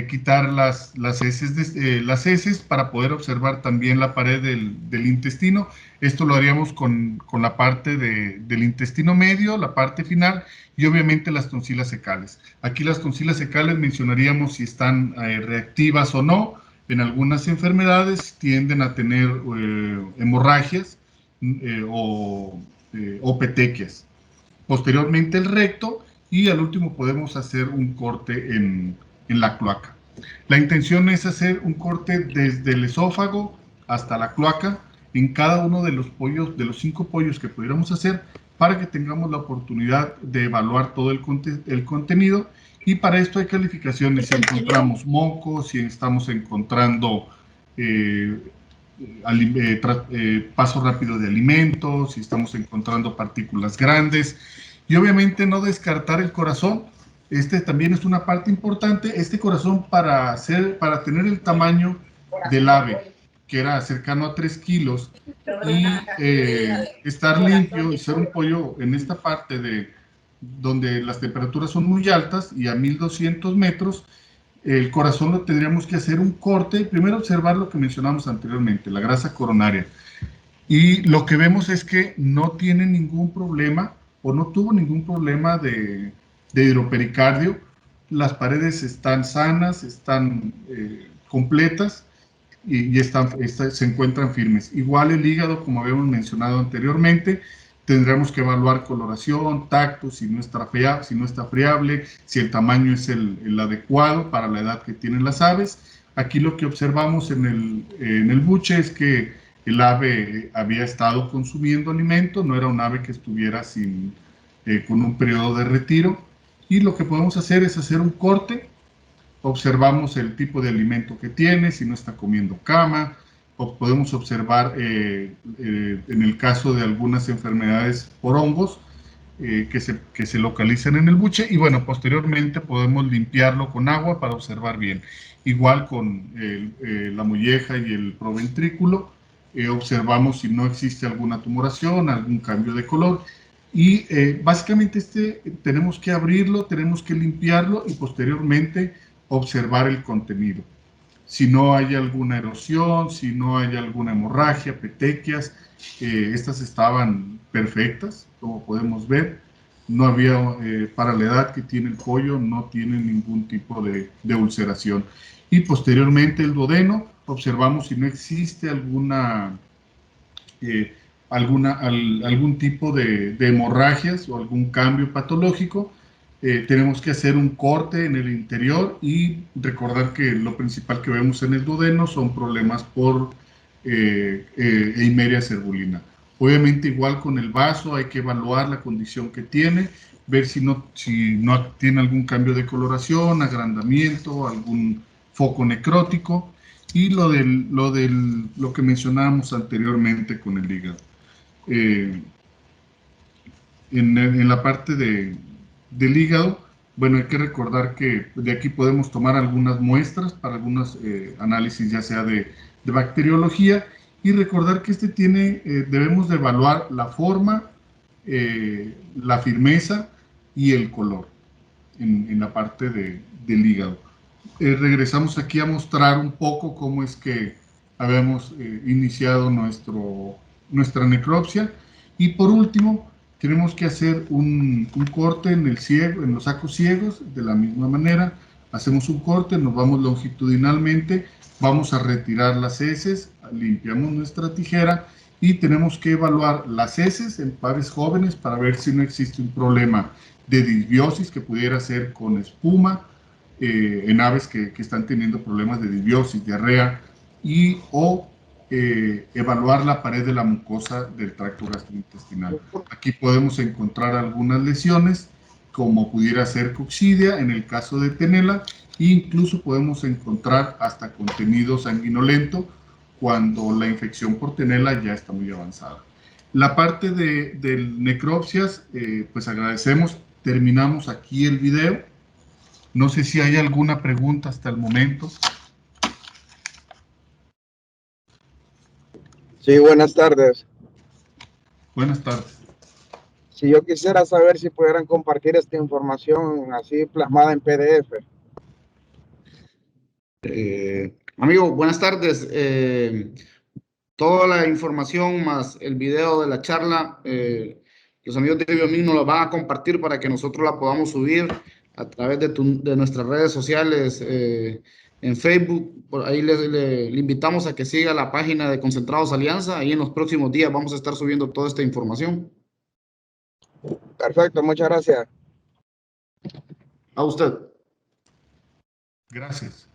Speaker 1: quitar las heces para poder observar también la pared del intestino. Esto lo haríamos con la parte del intestino medio, la parte final, y obviamente las tonsilas secales. Aquí las tonsilas secales mencionaríamos si están reactivas o no. En algunas enfermedades tienden a tener hemorragias o petequias. Posteriormente el recto, y al último podemos hacer un corte en la cloaca. La intención es hacer un corte desde el esófago hasta la cloaca en cada uno de los pollos, de los 5 pollos que pudiéramos hacer, para que tengamos la oportunidad de evaluar todo el contenido. Y para esto hay calificaciones: si encontramos mocos, si estamos encontrando paso rápido de alimentos, si estamos encontrando partículas grandes, y obviamente no descartar el corazón. Este también es una parte importante. Este corazón, para tener el tamaño del ave, que era cercano a 3 kilos, y estar limpio y ser un pollo en esta parte donde las temperaturas son muy altas y a 1200 metros, el corazón lo tendríamos que hacer un corte. Primero observar lo que mencionamos anteriormente, la grasa coronaria. Y lo que vemos es que no tiene ningún problema, o no tuvo ningún problema de hidropericardio. Las paredes están sanas, están completas, y se encuentran firmes. Igual el hígado, como habíamos mencionado anteriormente, tendremos que evaluar coloración, tacto, si no está friable, si el tamaño es el adecuado para la edad que tienen las aves. Aquí lo que observamos en el buche es que el ave había estado consumiendo alimento, no era un ave que estuviera con un periodo de retiro, y lo que podemos hacer es hacer un corte. Observamos el tipo de alimento que tiene, si no está comiendo cama, o podemos observar en el caso de algunas enfermedades por hongos que se localizan en el buche, y bueno, posteriormente podemos limpiarlo con agua para observar bien. Igual con la molleja y el proventrículo, observamos si no existe alguna tumoración, algún cambio de color, y básicamente tenemos que abrirlo, tenemos que limpiarlo y posteriormente observar el contenido. Si no hay alguna erosión, si no hay alguna hemorragia, petequias, estas estaban perfectas, como podemos ver. No había, para la edad que tiene el pollo, no tiene ningún tipo de ulceración. Y posteriormente el duodeno, observamos si no existe algún tipo de hemorragias o algún cambio patológico. Tenemos que hacer un corte en el interior, y recordar que lo principal que vemos en el duodeno son problemas por Eimeria cervulina. Obviamente igual con el vaso hay que evaluar la condición que tiene, ver si no tiene algún cambio de coloración, agrandamiento, algún foco necrótico, y lo que mencionábamos anteriormente con el hígado. En la parte del hígado, bueno, hay que recordar que de aquí podemos tomar algunas muestras para algunos análisis, ya sea de bacteriología, y recordar que debemos de evaluar la forma, la firmeza y el color en la parte del hígado. Regresamos aquí a mostrar un poco cómo es que habíamos iniciado nuestra necropsia, y por último tenemos que hacer un corte en los sacos ciegos. De la misma manera, hacemos un corte, nos vamos longitudinalmente, vamos a retirar las heces, limpiamos nuestra tijera, y tenemos que evaluar las heces en aves jóvenes para ver si no existe un problema de disbiosis que pudiera ser con espuma, en aves que están teniendo problemas de disbiosis, diarrea, o evaluar la pared de la mucosa del tracto gastrointestinal. Aquí podemos encontrar algunas lesiones, como pudiera ser coccidia en el caso de tenela, e incluso podemos encontrar hasta contenido sanguinolento cuando la infección por tenela ya está muy avanzada. La parte de necropsias, pues agradecemos. Terminamos aquí el video. No sé si hay alguna pregunta hasta el momento.
Speaker 4: Sí, buenas tardes.
Speaker 1: Buenas tardes.
Speaker 4: Si yo quisiera saber si pudieran compartir esta información así plasmada en PDF.
Speaker 5: Amigo, buenas tardes. Toda la información más el video de la charla, los amigos de Biomín nos la van a compartir para que nosotros la podamos subir a través de nuestras redes sociales, en Facebook. Por ahí le invitamos a que siga la página de Concentrados Alianza. Ahí en los próximos días vamos a estar subiendo toda esta información.
Speaker 4: Perfecto, muchas gracias.
Speaker 5: A usted.
Speaker 1: Gracias.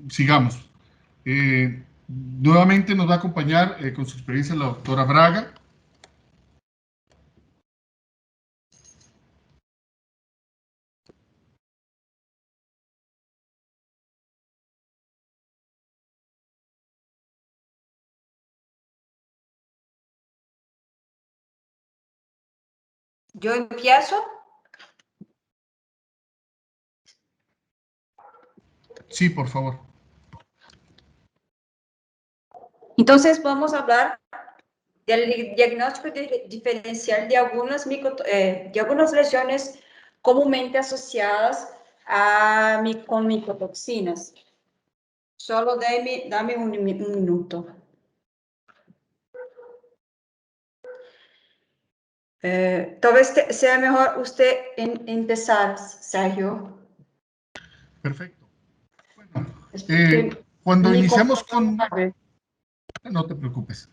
Speaker 1: Sigamos. Nuevamente nos va a acompañar con su experiencia la doctora Braga.
Speaker 2: Yo empiezo.
Speaker 1: Sí, por favor.
Speaker 2: Entonces vamos a hablar del diagnóstico diferencial de algunas lesiones comúnmente asociadas con micotoxinas. Solo dame un minuto. Tal vez sea mejor usted empezar, Sergio.
Speaker 1: Perfecto. Bueno, cuando iniciamos con... No te preocupes.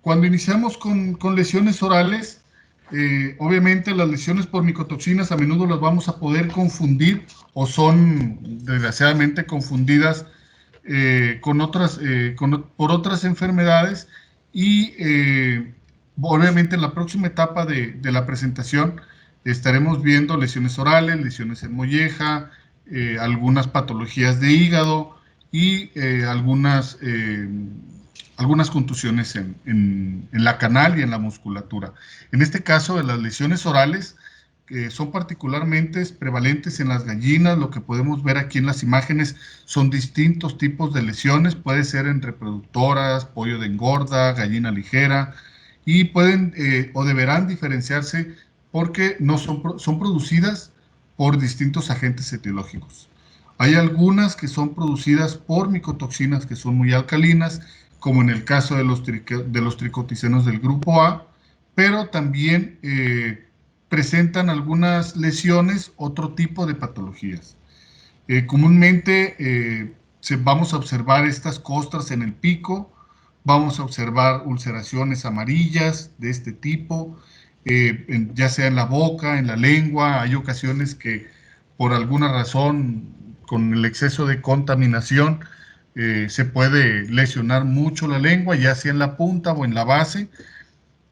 Speaker 1: Cuando iniciamos con lesiones orales, obviamente las lesiones por micotoxinas a menudo las vamos a poder confundir o son desgraciadamente confundidas por otras enfermedades y obviamente en la próxima etapa de la presentación estaremos viendo lesiones orales, lesiones en molleja, algunas patologías de hígado y algunas contusiones en la canal y en la musculatura. En este caso, de las lesiones orales, que son particularmente prevalentes en las gallinas, lo que podemos ver aquí en las imágenes son distintos tipos de lesiones, puede ser en reproductoras, pollo de engorda, gallina ligera, y pueden o deberán diferenciarse porque no son producidas por distintos agentes etiológicos. Hay algunas que son producidas por micotoxinas que son muy alcalinas, como en el caso de los tricoticenos del grupo A, pero también presentan algunas lesiones, otro tipo de patologías. Comúnmente vamos a observar estas costras en el pico, vamos a observar ulceraciones amarillas de este tipo, ya sea en la boca, en la lengua. Hay ocasiones que por alguna razón, con el exceso de contaminación, se puede lesionar mucho la lengua, ya sea en la punta o en la base,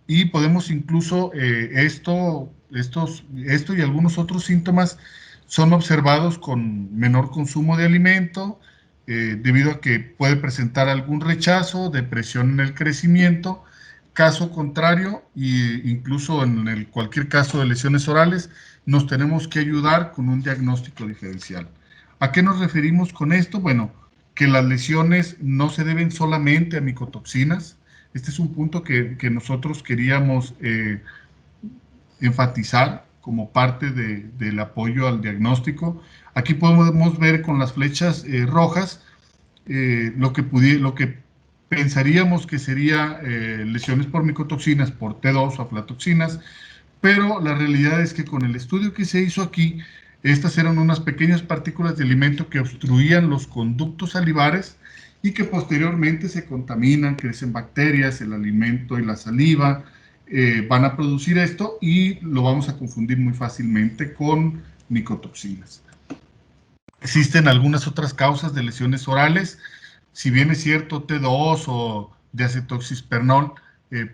Speaker 1: y podemos incluso, esto y algunos otros síntomas son observados con menor consumo de alimento, debido a que puede presentar algún rechazo, depresión en el crecimiento. Caso contrario, e incluso en cualquier caso de lesiones orales, nos tenemos que ayudar con un diagnóstico diferencial. ¿A qué nos referimos con esto? Bueno, que las lesiones no se deben solamente a micotoxinas. Este es un punto que nosotros queríamos enfatizar como parte del apoyo al diagnóstico. Aquí podemos ver con las flechas rojas lo que pensaríamos que sería lesiones por micotoxinas, por T2 o aflatoxinas, pero la realidad es que con el estudio que se hizo aquí, estas eran unas pequeñas partículas de alimento que obstruían los conductos salivares y que posteriormente se contaminan, crecen bacterias, el alimento y la saliva van a producir esto y lo vamos a confundir muy fácilmente con micotoxinas. Existen algunas otras causas de lesiones orales. Si bien es cierto, T2 o diacetoxipernol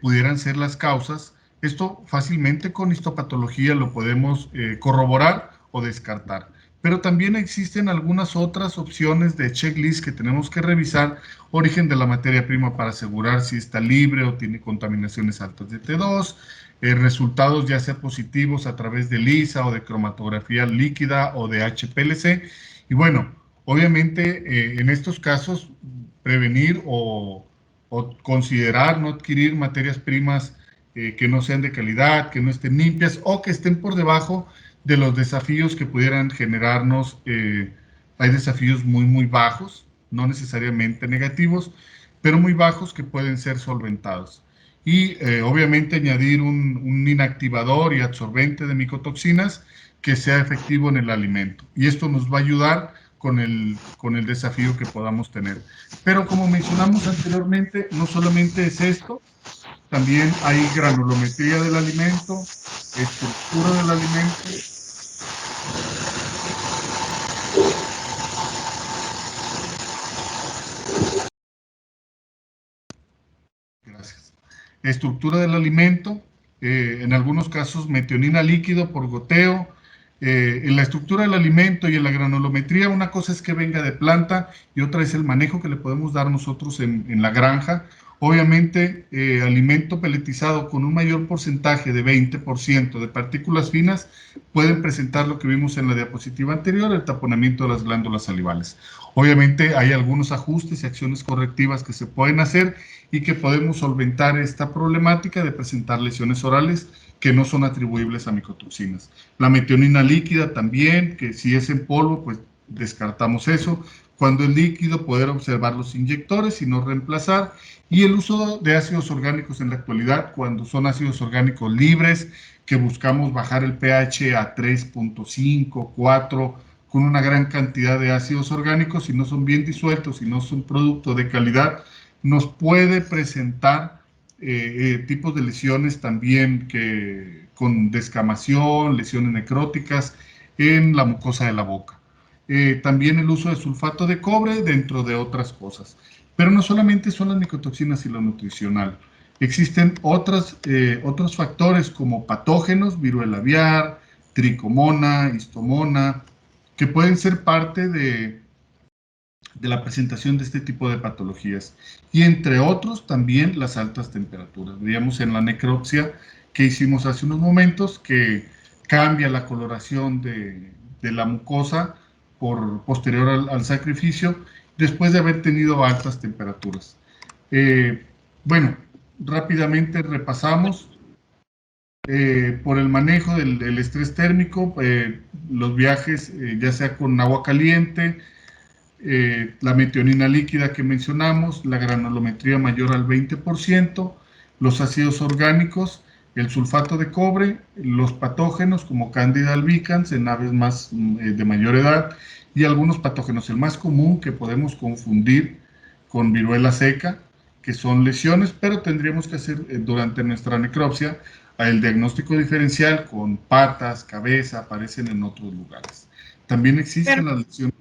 Speaker 1: pudieran ser las causas, esto fácilmente con histopatología lo podemos corroborar o descartar. Pero también existen algunas otras opciones de checklist que tenemos que revisar: origen de la materia prima para asegurar si está libre o tiene contaminaciones altas de T2, resultados ya sea positivos a través de ELISA o de cromatografía líquida o de HPLC. Y bueno, obviamente en estos casos prevenir o considerar no adquirir materias primas que no sean de calidad, que no estén limpias o que estén por debajo de los desafíos que pudieran generarnos, hay desafíos muy bajos, no necesariamente negativos, pero muy bajos que pueden ser solventados. Y obviamente añadir un inactivador y absorbente de micotoxinas que sea efectivo en el alimento. Y esto nos va a ayudar con el desafío que podamos tener. Pero como mencionamos anteriormente, no solamente es esto, también hay granulometría del alimento, estructura del alimento. Gracias. Estructura del alimento, en algunos casos metionina líquido por goteo. En la estructura del alimento y en la granulometría, una cosa es que venga de planta y otra es el manejo que le podemos dar nosotros en la granja. Obviamente, alimento peletizado con un mayor porcentaje de 20% de partículas finas pueden presentar lo que vimos en la diapositiva anterior, el taponamiento de las glándulas salivales. Obviamente, hay algunos ajustes y acciones correctivas que se pueden hacer y que podemos solventar esta problemática de presentar lesiones orales que no son atribuibles a micotoxinas. La metionina líquida también, que si es en polvo, pues descartamos eso. Cuando es líquido, poder observar los inyectores y no reemplazar. Y el uso de ácidos orgánicos en la actualidad, cuando son ácidos orgánicos libres, que buscamos bajar el pH a 3.5, 4, con una gran cantidad de ácidos orgánicos, si no son bien disueltos, si no son producto de calidad, nos puede presentar tipos de lesiones también con descamación, lesiones necróticas en la mucosa de la boca. También el uso de sulfato de cobre, dentro de otras cosas. Pero no solamente son las micotoxinas y lo nutricional. Existen otros factores como patógenos, viruela aviar, tricomona, histomona, que pueden ser parte de la presentación de este tipo de patologías. Y entre otros también las altas temperaturas. Veíamos en la necropsia que hicimos hace unos momentos que cambia la coloración de la mucosa posterior al sacrificio después de haber tenido altas temperaturas. Bueno, rápidamente repasamos. Por el manejo del estrés térmico, los viajes ya sea con agua caliente, la metionina líquida que mencionamos, la granulometría mayor al 20%, los ácidos orgánicos, el sulfato de cobre, los patógenos como Candida albicans en aves de mayor edad y algunos patógenos. El más común que podemos confundir con viruela seca, que son lesiones, pero tendríamos que hacer durante nuestra necropsia el diagnóstico diferencial con patas, cabeza, aparecen en otros lugares. También existen las lesiones.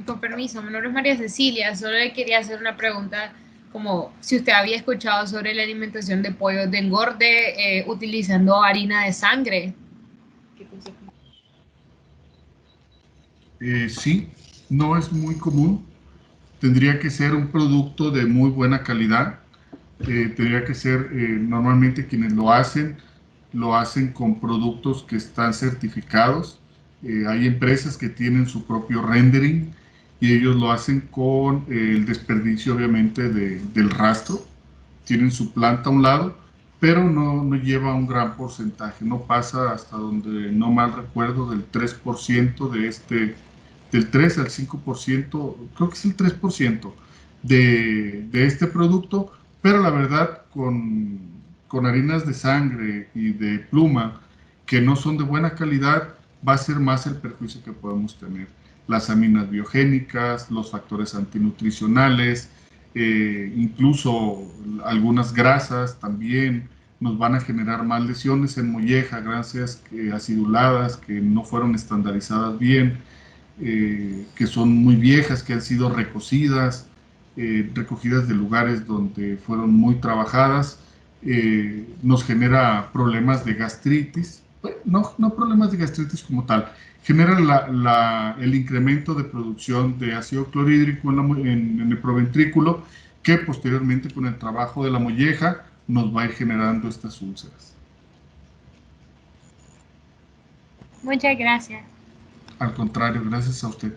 Speaker 6: Con permiso, mi nombre es María Cecilia, solo le quería hacer una pregunta como si usted había escuchado sobre la alimentación de pollos de engorde utilizando harina de sangre.
Speaker 1: Sí, no es muy común, tendría que ser un producto de muy buena calidad, tendría que ser normalmente quienes lo hacen con productos que están certificados. Hay empresas que tienen su propio rendering y ellos lo hacen con el desperdicio obviamente del rastro. Tienen su planta a un lado, pero no lleva un gran porcentaje, no pasa hasta donde no mal recuerdo del 3% del 3 al 5%, creo que es el 3% de este producto, pero la verdad con harinas de sangre y de pluma que no son de buena calidad, va a ser más el perjuicio que podemos tener. Las aminas biogénicas, los factores antinutricionales, incluso algunas grasas también nos van a generar más lesiones en molleja, grasas aciduladas que no fueron estandarizadas bien, que son muy viejas, que han sido recocidas, recogidas de lugares donde fueron muy trabajadas, nos genera problemas de gastritis. No problemas de gastritis como tal, genera el incremento de producción de ácido clorhídrico en el proventrículo, que posteriormente con el trabajo de la molleja nos va a ir generando estas úlceras.
Speaker 6: Muchas gracias.
Speaker 1: Al contrario, gracias a usted.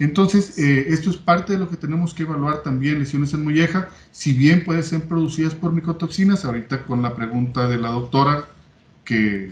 Speaker 1: Entonces, esto es parte de lo que tenemos que evaluar también, lesiones en molleja, si bien pueden ser producidas por micotoxinas, ahorita con la pregunta de la doctora, que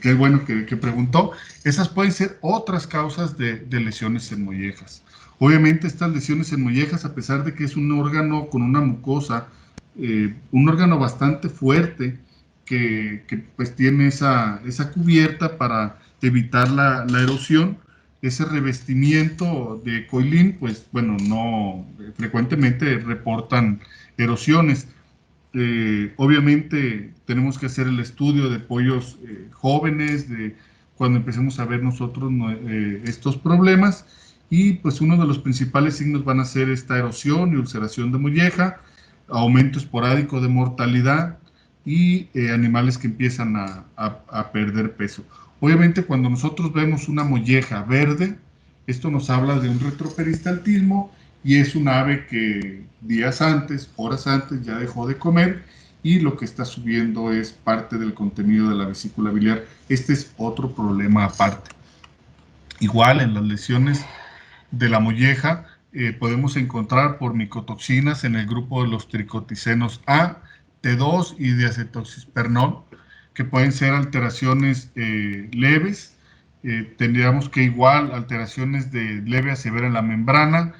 Speaker 1: es bueno que preguntó. Esas pueden ser otras causas de lesiones en mollejas. Obviamente estas lesiones en mollejas, a pesar de que es un órgano con una mucosa, un órgano bastante fuerte que pues tiene esa cubierta para evitar la erosión, ese revestimiento de coilín, pues bueno, no frecuentemente reportan erosiones. Obviamente tenemos que hacer el estudio de pollos jóvenes, de cuando empecemos a ver nosotros estos problemas, y pues uno de los principales signos van a ser esta erosión y ulceración de molleja, aumento esporádico de mortalidad y animales que empiezan a perder peso. Obviamente cuando nosotros vemos una molleja verde, esto nos habla de un retroperistaltismo, y es un ave que días antes, horas antes, ya dejó de comer, y lo que está subiendo es parte del contenido de la vesícula biliar. Este es otro problema aparte. Igual en las lesiones de la molleja podemos encontrar por micotoxinas en el grupo de los tricoticenos A, T2 y diacetoxispernol, que pueden ser alteraciones leves. Tendríamos que igual alteraciones de leve a severa en la membrana.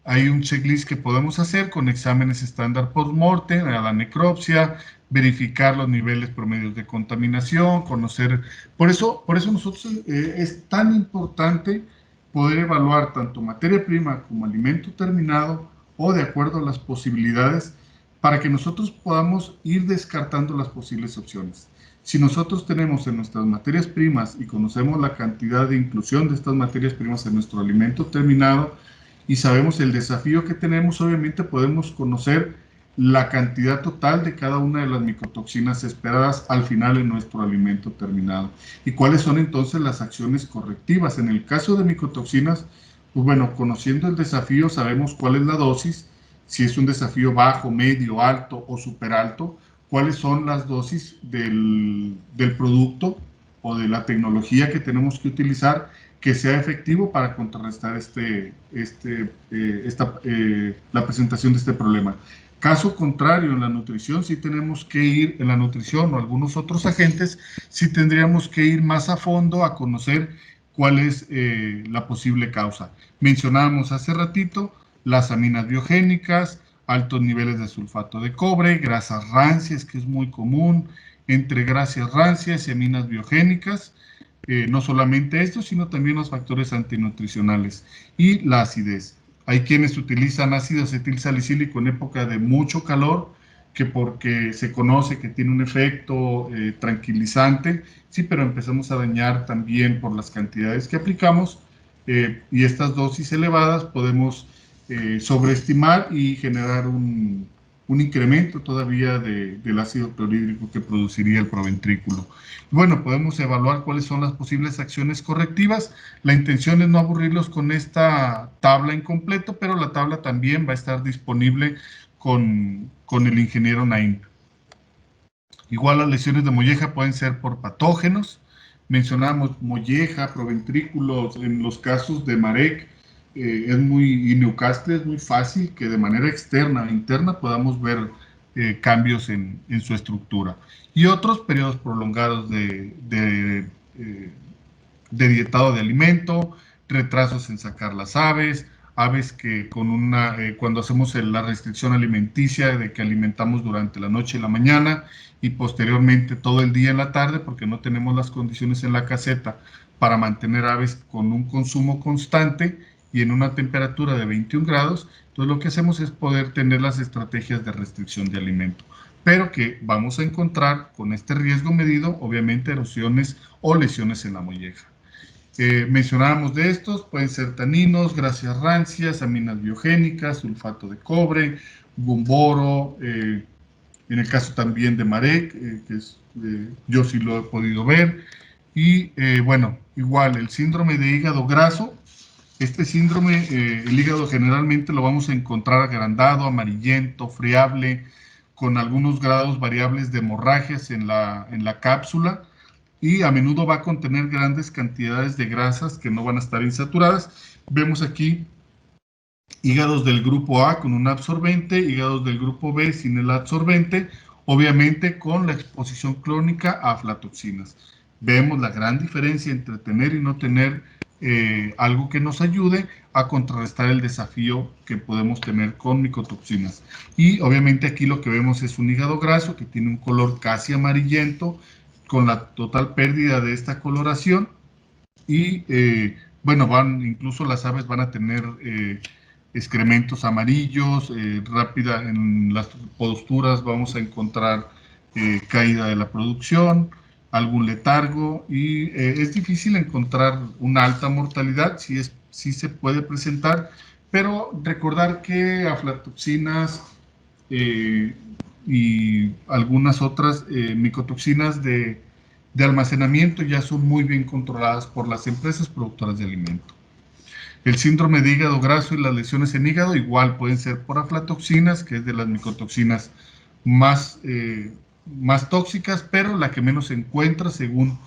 Speaker 1: Hay un checklist que podemos hacer con exámenes estándar post-mortem, a la necropsia, verificar los niveles promedios de contaminación, conocer. Por eso nosotros es tan importante poder evaluar tanto materia prima como alimento terminado, o de acuerdo a las posibilidades, para que nosotros podamos ir descartando las posibles opciones. Si nosotros tenemos en nuestras materias primas y conocemos la cantidad de inclusión de estas materias primas en nuestro alimento terminado, y sabemos el desafío que tenemos, obviamente podemos conocer la cantidad total de cada una de las micotoxinas esperadas al final en nuestro alimento terminado. ¿Y cuáles son entonces las acciones correctivas? En el caso de micotoxinas, pues bueno, conociendo el desafío sabemos cuál es la dosis, si es un desafío bajo, medio, alto o super alto, cuáles son las dosis del producto o de la tecnología que tenemos que utilizar que sea efectivo para contrarrestar la presentación de este problema. Caso contrario, en la nutrición sí tenemos que ir, en la nutrición o algunos otros agentes, sí tendríamos que ir más a fondo a conocer cuál es la posible causa. Mencionábamos hace ratito las aminas biogénicas, altos niveles de sulfato de cobre, grasas rancias, que es muy común, entre grasas rancias y aminas biogénicas. No solamente esto, sino también los factores antinutricionales y la acidez. Hay quienes utilizan ácido acetilsalicílico en época de mucho calor, que porque se conoce que tiene un efecto tranquilizante, sí, pero empezamos a dañar también por las cantidades que aplicamos, y estas dosis elevadas podemos sobreestimar y generar un incremento todavía del ácido clorhídrico que produciría el proventrículo. Bueno, podemos evaluar cuáles son las posibles acciones correctivas. La intención es no aburrirlos con esta tabla en completo, pero la tabla también va a estar disponible con el ingeniero Naim. Igual las lesiones de molleja pueden ser por patógenos. Mencionamos molleja, proventrículos, en los casos de Marek, y Newcastle es muy fácil que de manera externa e interna podamos ver cambios en su estructura. Y otros periodos prolongados de dietado de alimento, retrasos en sacar las aves que cuando hacemos la restricción alimenticia de que alimentamos durante la noche y la mañana y posteriormente todo el día en la tarde porque no tenemos las condiciones en la caseta para mantener aves con un consumo constante y en una temperatura de 21 grados, entonces lo que hacemos es poder tener las estrategias de restricción de alimento, pero que vamos a encontrar con este riesgo medido, obviamente, erosiones o lesiones en la molleja. Mencionábamos de estos, pueden ser taninos, grasas rancias, aminas biogénicas, sulfato de cobre, gumboro, en el caso también de Marek, que yo sí lo he podido ver, y bueno, igual el síndrome de hígado graso. Este síndrome, el hígado generalmente lo vamos a encontrar agrandado, amarillento, friable, con algunos grados variables de hemorragias en la cápsula, y a menudo va a contener grandes cantidades de grasas que no van a estar insaturadas. Vemos aquí hígados del grupo A con un absorbente, hígados del grupo B sin el absorbente, obviamente con la exposición crónica a aflatoxinas. Vemos la gran diferencia entre tener y no tener algo que nos ayude a contrarrestar el desafío que podemos tener con micotoxinas. Y obviamente aquí lo que vemos es un hígado graso que tiene un color casi amarillento, con la total pérdida de esta coloración. Y bueno, incluso las aves van a tener excrementos amarillos, rápida en las posturas vamos a encontrar caída de la producción, algún letargo, y es difícil encontrar una alta mortalidad, sí se puede presentar, pero recordar que aflatoxinas y algunas otras micotoxinas de almacenamiento ya son muy bien controladas por las empresas productoras de alimento. El síndrome de hígado graso y las lesiones en hígado igual pueden ser por aflatoxinas, que es de las micotoxinas más tóxicas, pero la que menos se encuentra según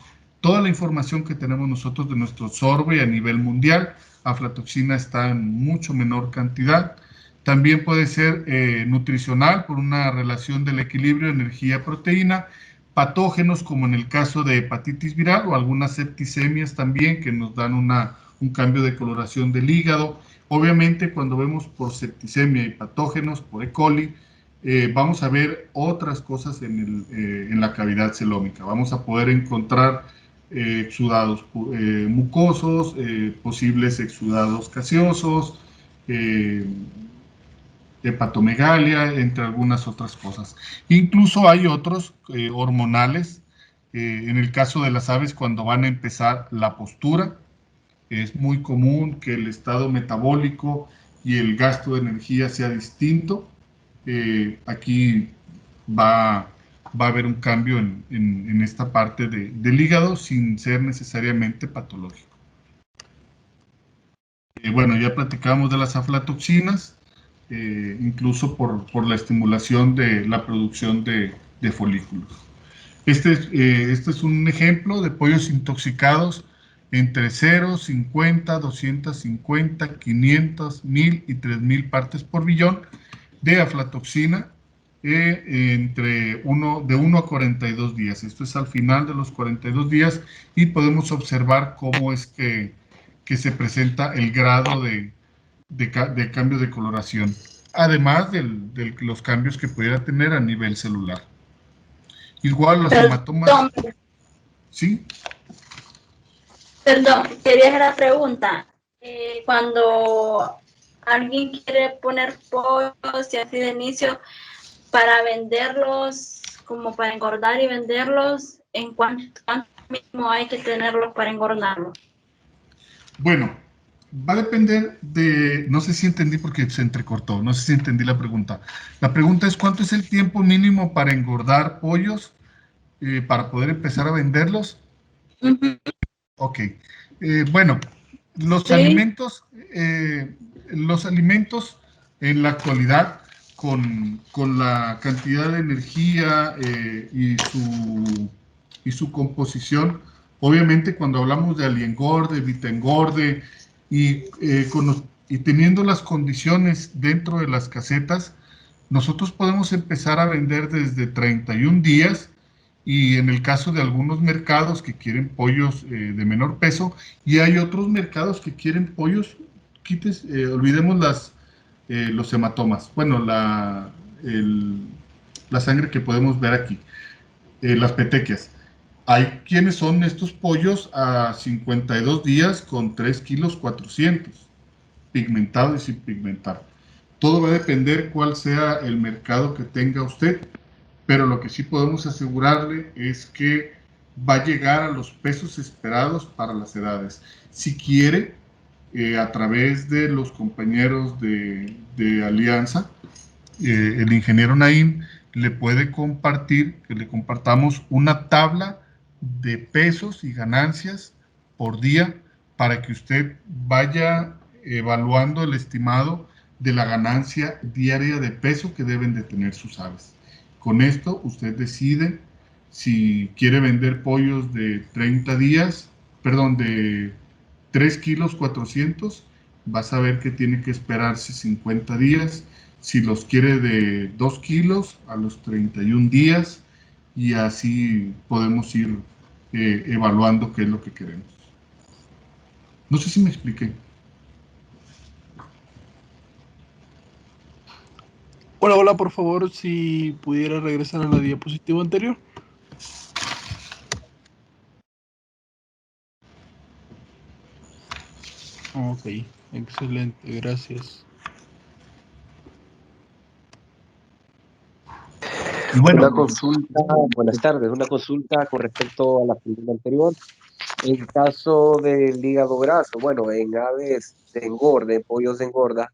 Speaker 1: toda la información que tenemos nosotros de nuestro sorbe a nivel mundial. Aflatoxina está en mucho menor cantidad. También puede ser nutricional por una relación del equilibrio energía-proteína, patógenos como en el caso de hepatitis viral o algunas septicemias también que nos dan un cambio de coloración del hígado. Obviamente cuando vemos por septicemia y patógenos, por E. coli, vamos a ver otras cosas en la cavidad celómica. Vamos a poder encontrar exudados mucosos, posibles exudados gaseosos, hepatomegalia, entre algunas otras cosas. Incluso hay otros hormonales, en el caso de las aves cuando van a empezar la postura, es muy común que el estado metabólico y el gasto de energía sea distinto. Aquí va a haber un cambio en esta parte del hígado sin ser necesariamente patológico. Bueno, ya platicamos de las aflatoxinas, incluso por la estimulación de la producción de folículos. Este es un ejemplo de pollos intoxicados entre 0, 50, 250, 500, 1000 y 3000 partes por billón de aflatoxina de 1 a 42 días. Esto es al final de los 42 días y podemos observar cómo es que se presenta el grado de cambio de coloración, además de los cambios que pudiera tener a nivel celular. Igual los hematomas... ¿Sí?
Speaker 7: Perdón, quería hacer la pregunta. Cuando alguien quiere poner pollos y así de inicio para venderlos, como para engordar y venderlos, ¿en cuánto mismo hay que tenerlos para engordarlos?
Speaker 1: Bueno, va a depender de... No sé si entendí porque se entrecortó, no sé si entendí la pregunta. La pregunta es ¿cuánto es el tiempo mínimo para engordar pollos para poder empezar a venderlos?
Speaker 7: Uh-huh.
Speaker 1: Ok. Bueno, los alimentos en la actualidad con la cantidad de energía y su composición, obviamente cuando hablamos de aliengorde, vitengorde y teniendo las condiciones dentro de las casetas, nosotros podemos empezar a vender desde 31 días y en el caso de algunos mercados que quieren pollos de menor peso y hay otros mercados que quieren pollos, olvidemos los hematomas, bueno, la sangre que podemos ver aquí, las petequias. Hay quienes son estos pollos a 52 días con 3 kilos 400, pigmentado y sin pigmentar. Todo va a depender cuál sea el mercado que tenga usted, pero lo que sí podemos asegurarle es que va a llegar a los pesos esperados para las edades. Si quiere, a través de los compañeros de Alianza, el ingeniero Naim le puede compartir, que le compartamos una tabla de pesos y ganancias por día para que usted vaya evaluando el estimado de la ganancia diaria de peso que deben de tener sus aves. Con esto usted decide si quiere vender pollos de 30 días, perdón, de 3 kilos 400, va a saber que tiene que esperarse 50 días. si los quiere de 2 kilos a los 31 días, y así podemos ir evaluando qué es lo que queremos. No sé si me expliqué.
Speaker 8: Hola, hola, por favor, si pudiera regresar a la diapositiva anterior. Ok, excelente, gracias.
Speaker 1: Y bueno,
Speaker 9: Una consulta, buenas tardes, una consulta con respecto a la pregunta anterior. En caso del hígado graso, bueno, en aves de engorde, en pollos de engorda,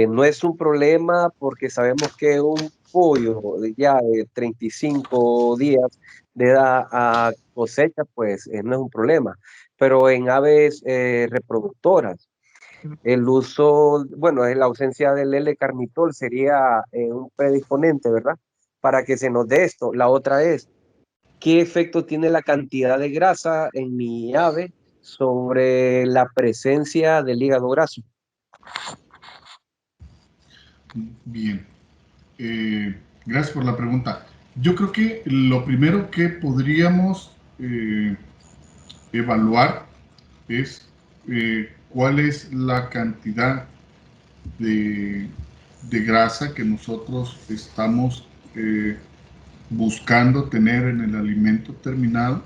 Speaker 9: no es un problema porque sabemos que un pollo ya de 35 días de edad a cosecha, pues no es un problema. Pero en aves reproductoras, el uso, bueno, la ausencia del L-carnitol sería un predisponente, ¿verdad? Para que se nos dé esto. La otra es, ¿qué efecto tiene la cantidad de grasa en mi ave sobre la presencia del hígado graso?
Speaker 1: bien. Gracias por la pregunta. Yo creo que lo primero que podríamos evaluar es cuál es la cantidad de, de grasa que nosotros estamos buscando tener en el alimento terminado,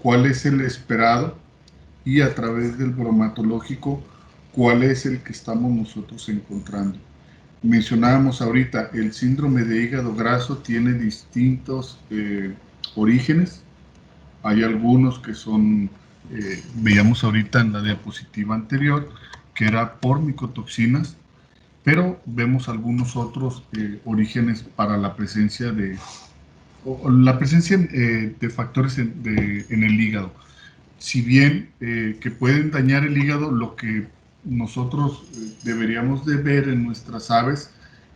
Speaker 1: cuál es el esperado, y a través del bromatológico cuál es el que estamos nosotros encontrando. Mencionábamos ahorita, el síndrome de hígado graso tiene distintos orígenes. Hay algunos que son, veíamos ahorita en la diapositiva anterior, que era por micotoxinas, pero vemos algunos otros orígenes para la presencia de factores en el hígado. Si bien que pueden dañar el hígado, lo que nosotros deberíamos de ver en nuestras aves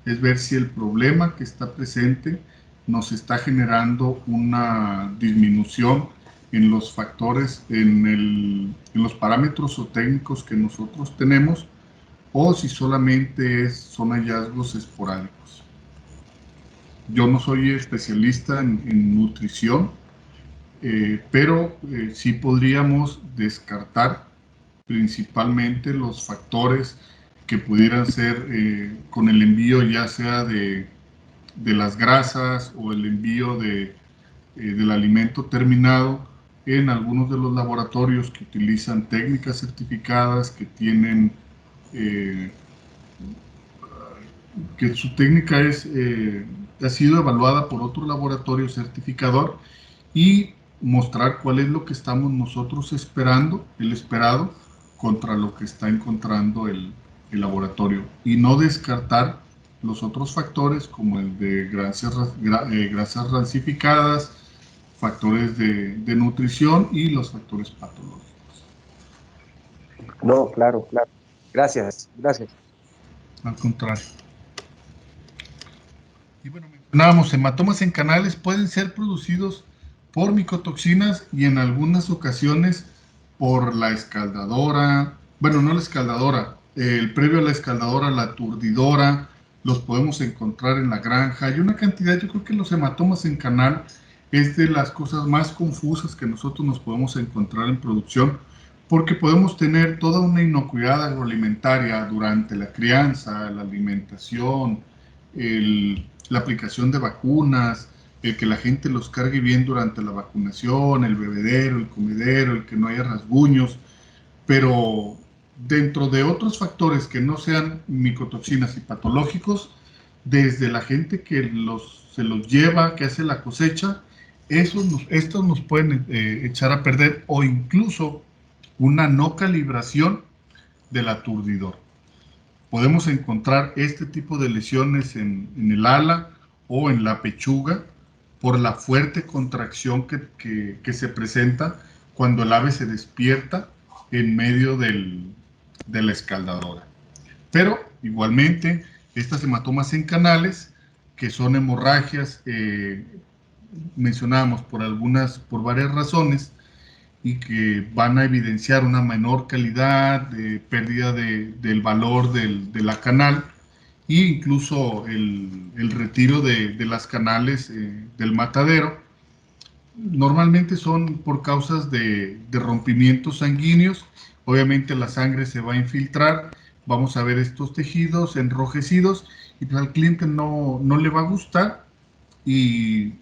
Speaker 1: es ver si el problema que está presente nos está generando una disminución en los factores, en los parámetros o técnicos que nosotros tenemos, o si solamente son hallazgos esporádicos. Yo no soy especialista en nutrición, pero sí podríamos descartar principalmente los factores que pudieran ser con el envío ya sea de las grasas o el envío del alimento terminado en algunos de los laboratorios que utilizan técnicas certificadas, que tienen que su técnica ha sido evaluada por otro laboratorio certificador, y mostrar cuál es lo que estamos nosotros esperando, el esperado, contra lo que está encontrando el laboratorio, y no descartar los otros factores como el de grasas rancificadas, factores de nutrición y los factores patológicos.
Speaker 9: No, claro, claro. Gracias, gracias.
Speaker 1: Al contrario. Y bueno, mencionábamos, hematomas en canales pueden ser producidos por micotoxinas y en algunas ocasiones por la escaldadora, bueno, no la escaldadora, el previo a la escaldadora, la aturdidora, los podemos encontrar en la granja. Hay una cantidad, yo creo que los hematomas en canal es de las cosas más confusas que nosotros nos podemos encontrar en producción, porque podemos tener toda una inocuidad agroalimentaria durante la crianza, la alimentación, la aplicación de vacunas, el que la gente los cargue bien durante la vacunación, el bebedero, el comedero, el que no haya rasguños, pero dentro de otros factores que no sean micotoxinas y patológicos, desde la gente que se los lleva, que hace la cosecha, estos nos pueden echar a perder, o incluso una no calibración del aturdidor. Podemos encontrar este tipo de lesiones en el ala o en la pechuga por la fuerte contracción que se presenta cuando el ave se despierta en medio de la escaldadora. Pero igualmente estas hematomas en canales, que son hemorragias, mencionábamos por varias razones, y que van a evidenciar una menor calidad, pérdida del valor de la canal, e incluso el retiro de las canales del matadero. Normalmente son por causas de rompimientos sanguíneos. Obviamente la sangre se va a infiltrar, vamos a ver estos tejidos enrojecidos y pues al cliente no le va a gustar y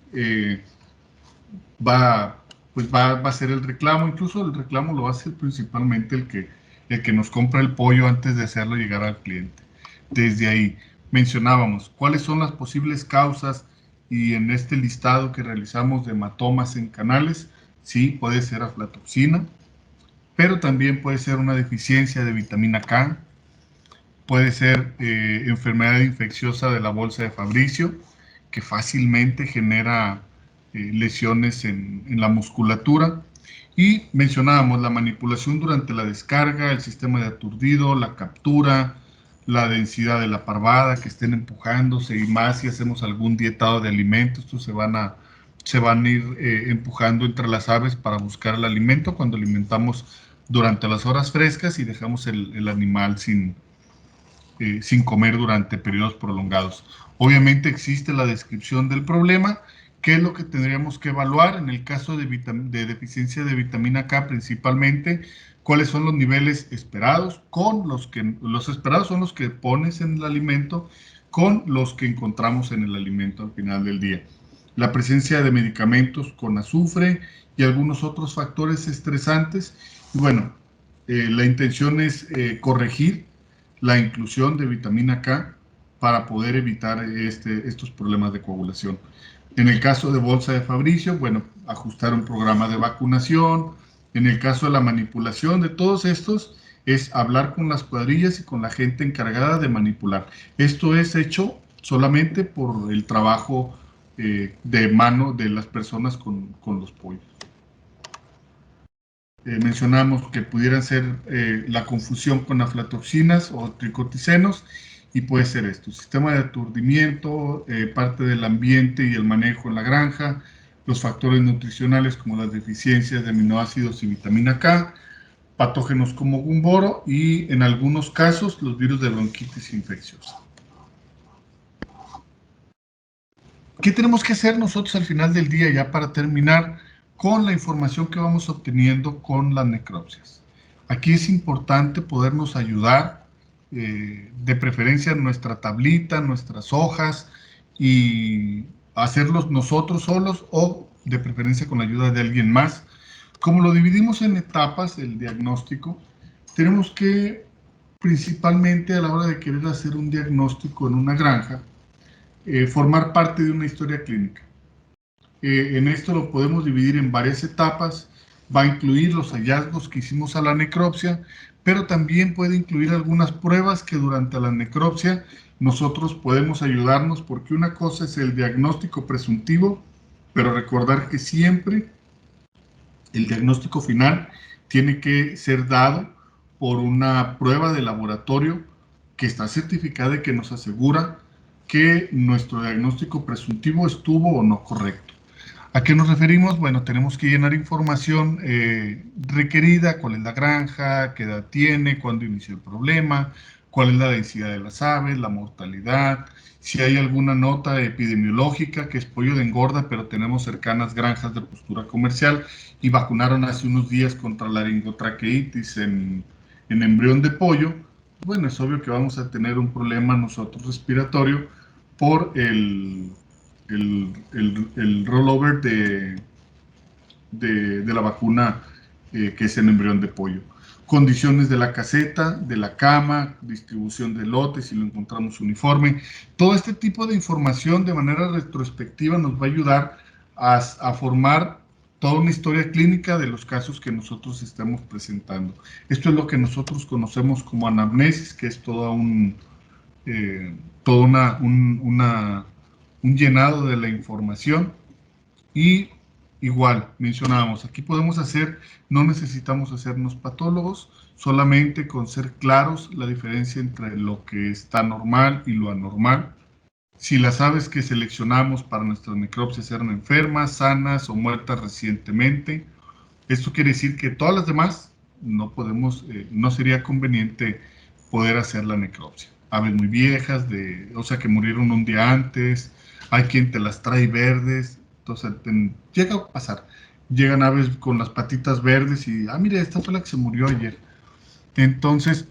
Speaker 1: va a hacer el reclamo. Incluso el reclamo lo va a hacer principalmente el que nos compra el pollo antes de hacerlo llegar al cliente. Desde ahí mencionábamos cuáles son las posibles causas, y en este listado que realizamos de hematomas en canales, sí, puede ser aflatoxina, pero también puede ser una deficiencia de vitamina K, puede ser enfermedad infecciosa de la bolsa de Fabricio, que fácilmente genera lesiones en la musculatura. Y mencionábamos la manipulación durante la descarga, el sistema de aturdido, la captura, la densidad de la parvada, que estén empujándose, y más si hacemos algún dietado de alimentos, estos se van a ir empujando entre las aves para buscar el alimento cuando alimentamos durante las horas frescas y dejamos el animal sin comer durante periodos prolongados. Obviamente existe la descripción del problema. ¿Qué es lo que tendríamos que evaluar? En el caso de deficiencia de vitamina K principalmente, ¿cuáles son los niveles esperados? Los esperados son los que pones en el alimento con los que encontramos en el alimento al final del día. La presencia de medicamentos con azufre y algunos otros factores estresantes. Y bueno, la intención es corregir la inclusión de vitamina K para poder evitar estos problemas de coagulación. En el caso de bolsa de Fabricio, bueno, ajustar un programa de vacunación. En el caso de la manipulación de todos estos, es hablar con las cuadrillas y con la gente encargada de manipular. Esto es hecho solamente por el trabajo de mano de las personas con los pollos. Mencionamos que pudieran ser la confusión con aflatoxinas o tricoticenos, y puede ser esto: sistema de aturdimiento, parte del ambiente y el manejo en la granja, los factores nutricionales como las deficiencias de aminoácidos y vitamina K, patógenos como gumboro y en algunos casos los virus de bronquitis infecciosa. ¿Qué tenemos que hacer nosotros al final del día, ya para terminar, con la información que vamos obteniendo con las necropsias? Aquí es importante podernos ayudar, de preferencia nuestra tablita, nuestras hojas, y hacerlos nosotros solos o de preferencia con la ayuda de alguien más. Como lo dividimos en etapas, el diagnóstico, tenemos que, principalmente a la hora de querer hacer un diagnóstico en una granja, formar parte de una historia clínica. En esto lo podemos dividir en varias etapas. Va a incluir los hallazgos que hicimos a la necropsia, pero también puede incluir algunas pruebas que durante la necropsia nosotros podemos ayudarnos, porque una cosa es el diagnóstico presuntivo, pero recordar que siempre el diagnóstico final tiene que ser dado por una prueba de laboratorio que está certificada y que nos asegura que nuestro diagnóstico presuntivo estuvo o no correcto. ¿A qué nos referimos? Bueno, tenemos que llenar información requerida: cuál es la granja, qué edad tiene, cuándo inició el problema, cuál es la densidad de las aves, la mortalidad, si hay alguna nota epidemiológica, que es pollo de engorda, pero tenemos cercanas granjas de postura comercial y vacunaron hace unos días contra la laringotraqueitis en embrión de pollo. Bueno, es obvio que vamos a tener un problema nosotros respiratorio por el rollover de la vacuna que es en embrión de pollo. Condiciones de la caseta, de la cama, distribución de lotes, si lo encontramos uniforme. Todo este tipo de información de manera retrospectiva nos va a ayudar a formar toda una historia clínica de los casos que nosotros estamos presentando. Esto es lo que nosotros conocemos como anamnesis, que es todo un llenado de la información. Y igual, mencionábamos, aquí podemos no necesitamos hacernos patólogos, solamente con ser claros la diferencia entre lo que está normal y lo anormal. Si las aves que seleccionamos para nuestras necropsias eran enfermas, sanas o muertas recientemente, esto quiere decir que todas las demás no sería conveniente poder hacer la necropsia. aves muy viejas, o sea, que murieron un día antes, hay quien te las trae verdes, entonces llega a pasar, llegan aves con las patitas verdes y, mire, esta fue la que se murió ayer. Entonces,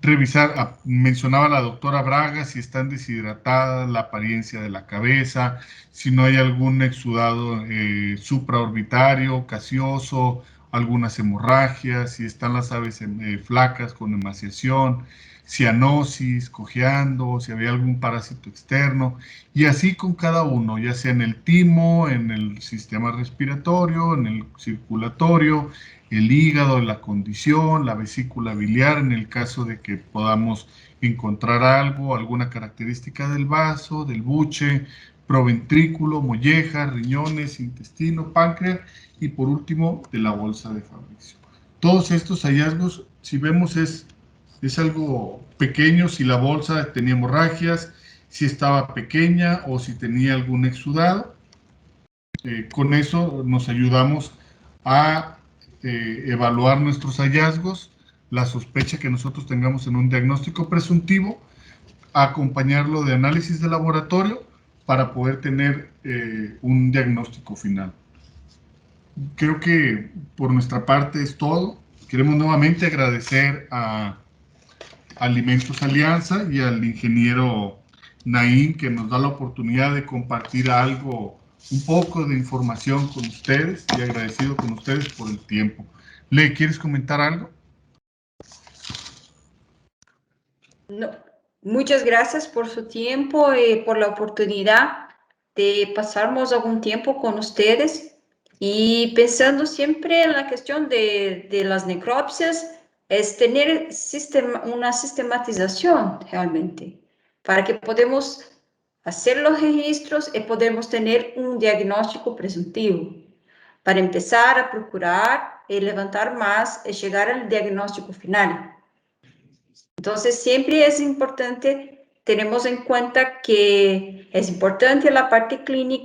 Speaker 1: revisar, mencionaba la doctora Braga, si están deshidratadas, la apariencia de la cabeza, si no hay algún exudado supraorbitario, gaseoso, algunas hemorragias, si están las aves flacas con emaciación, cianosis, cojeando, si había algún parásito externo, y así con cada uno, ya sea en el timo, en el sistema respiratorio, en el circulatorio, el hígado, la condición, la vesícula biliar, en el caso de que podamos encontrar algo, alguna característica del vaso, del buche, proventrículo, molleja, riñones, intestino, páncreas y por último de la bolsa de Fabricio. Todos estos hallazgos, si vemos, es algo pequeño, si la bolsa tenía hemorragias, si estaba pequeña o si tenía algún exudado. Con eso nos ayudamos a evaluar nuestros hallazgos, la sospecha que nosotros tengamos en un diagnóstico presuntivo, acompañarlo de análisis de laboratorio para poder tener un diagnóstico final. Creo que por nuestra parte es todo. Queremos nuevamente agradecer a Alimentos Alianza y al ingeniero Naín, que nos da la oportunidad de compartir un poco de información con ustedes, y agradecido con ustedes por el tiempo. ¿Le quieres comentar algo?
Speaker 2: No. Muchas gracias por su tiempo y por la oportunidad de pasarnos algún tiempo con ustedes. Y pensando siempre en la cuestión de las necropsias, es tener una sistematización realmente, para que podamos hacer los registros y podemos tener un diagnóstico presuntivo, para empezar a procurar y levantar más y llegar al diagnóstico final. Entonces, siempre es importante, tenemos en cuenta que es importante la parte clínica,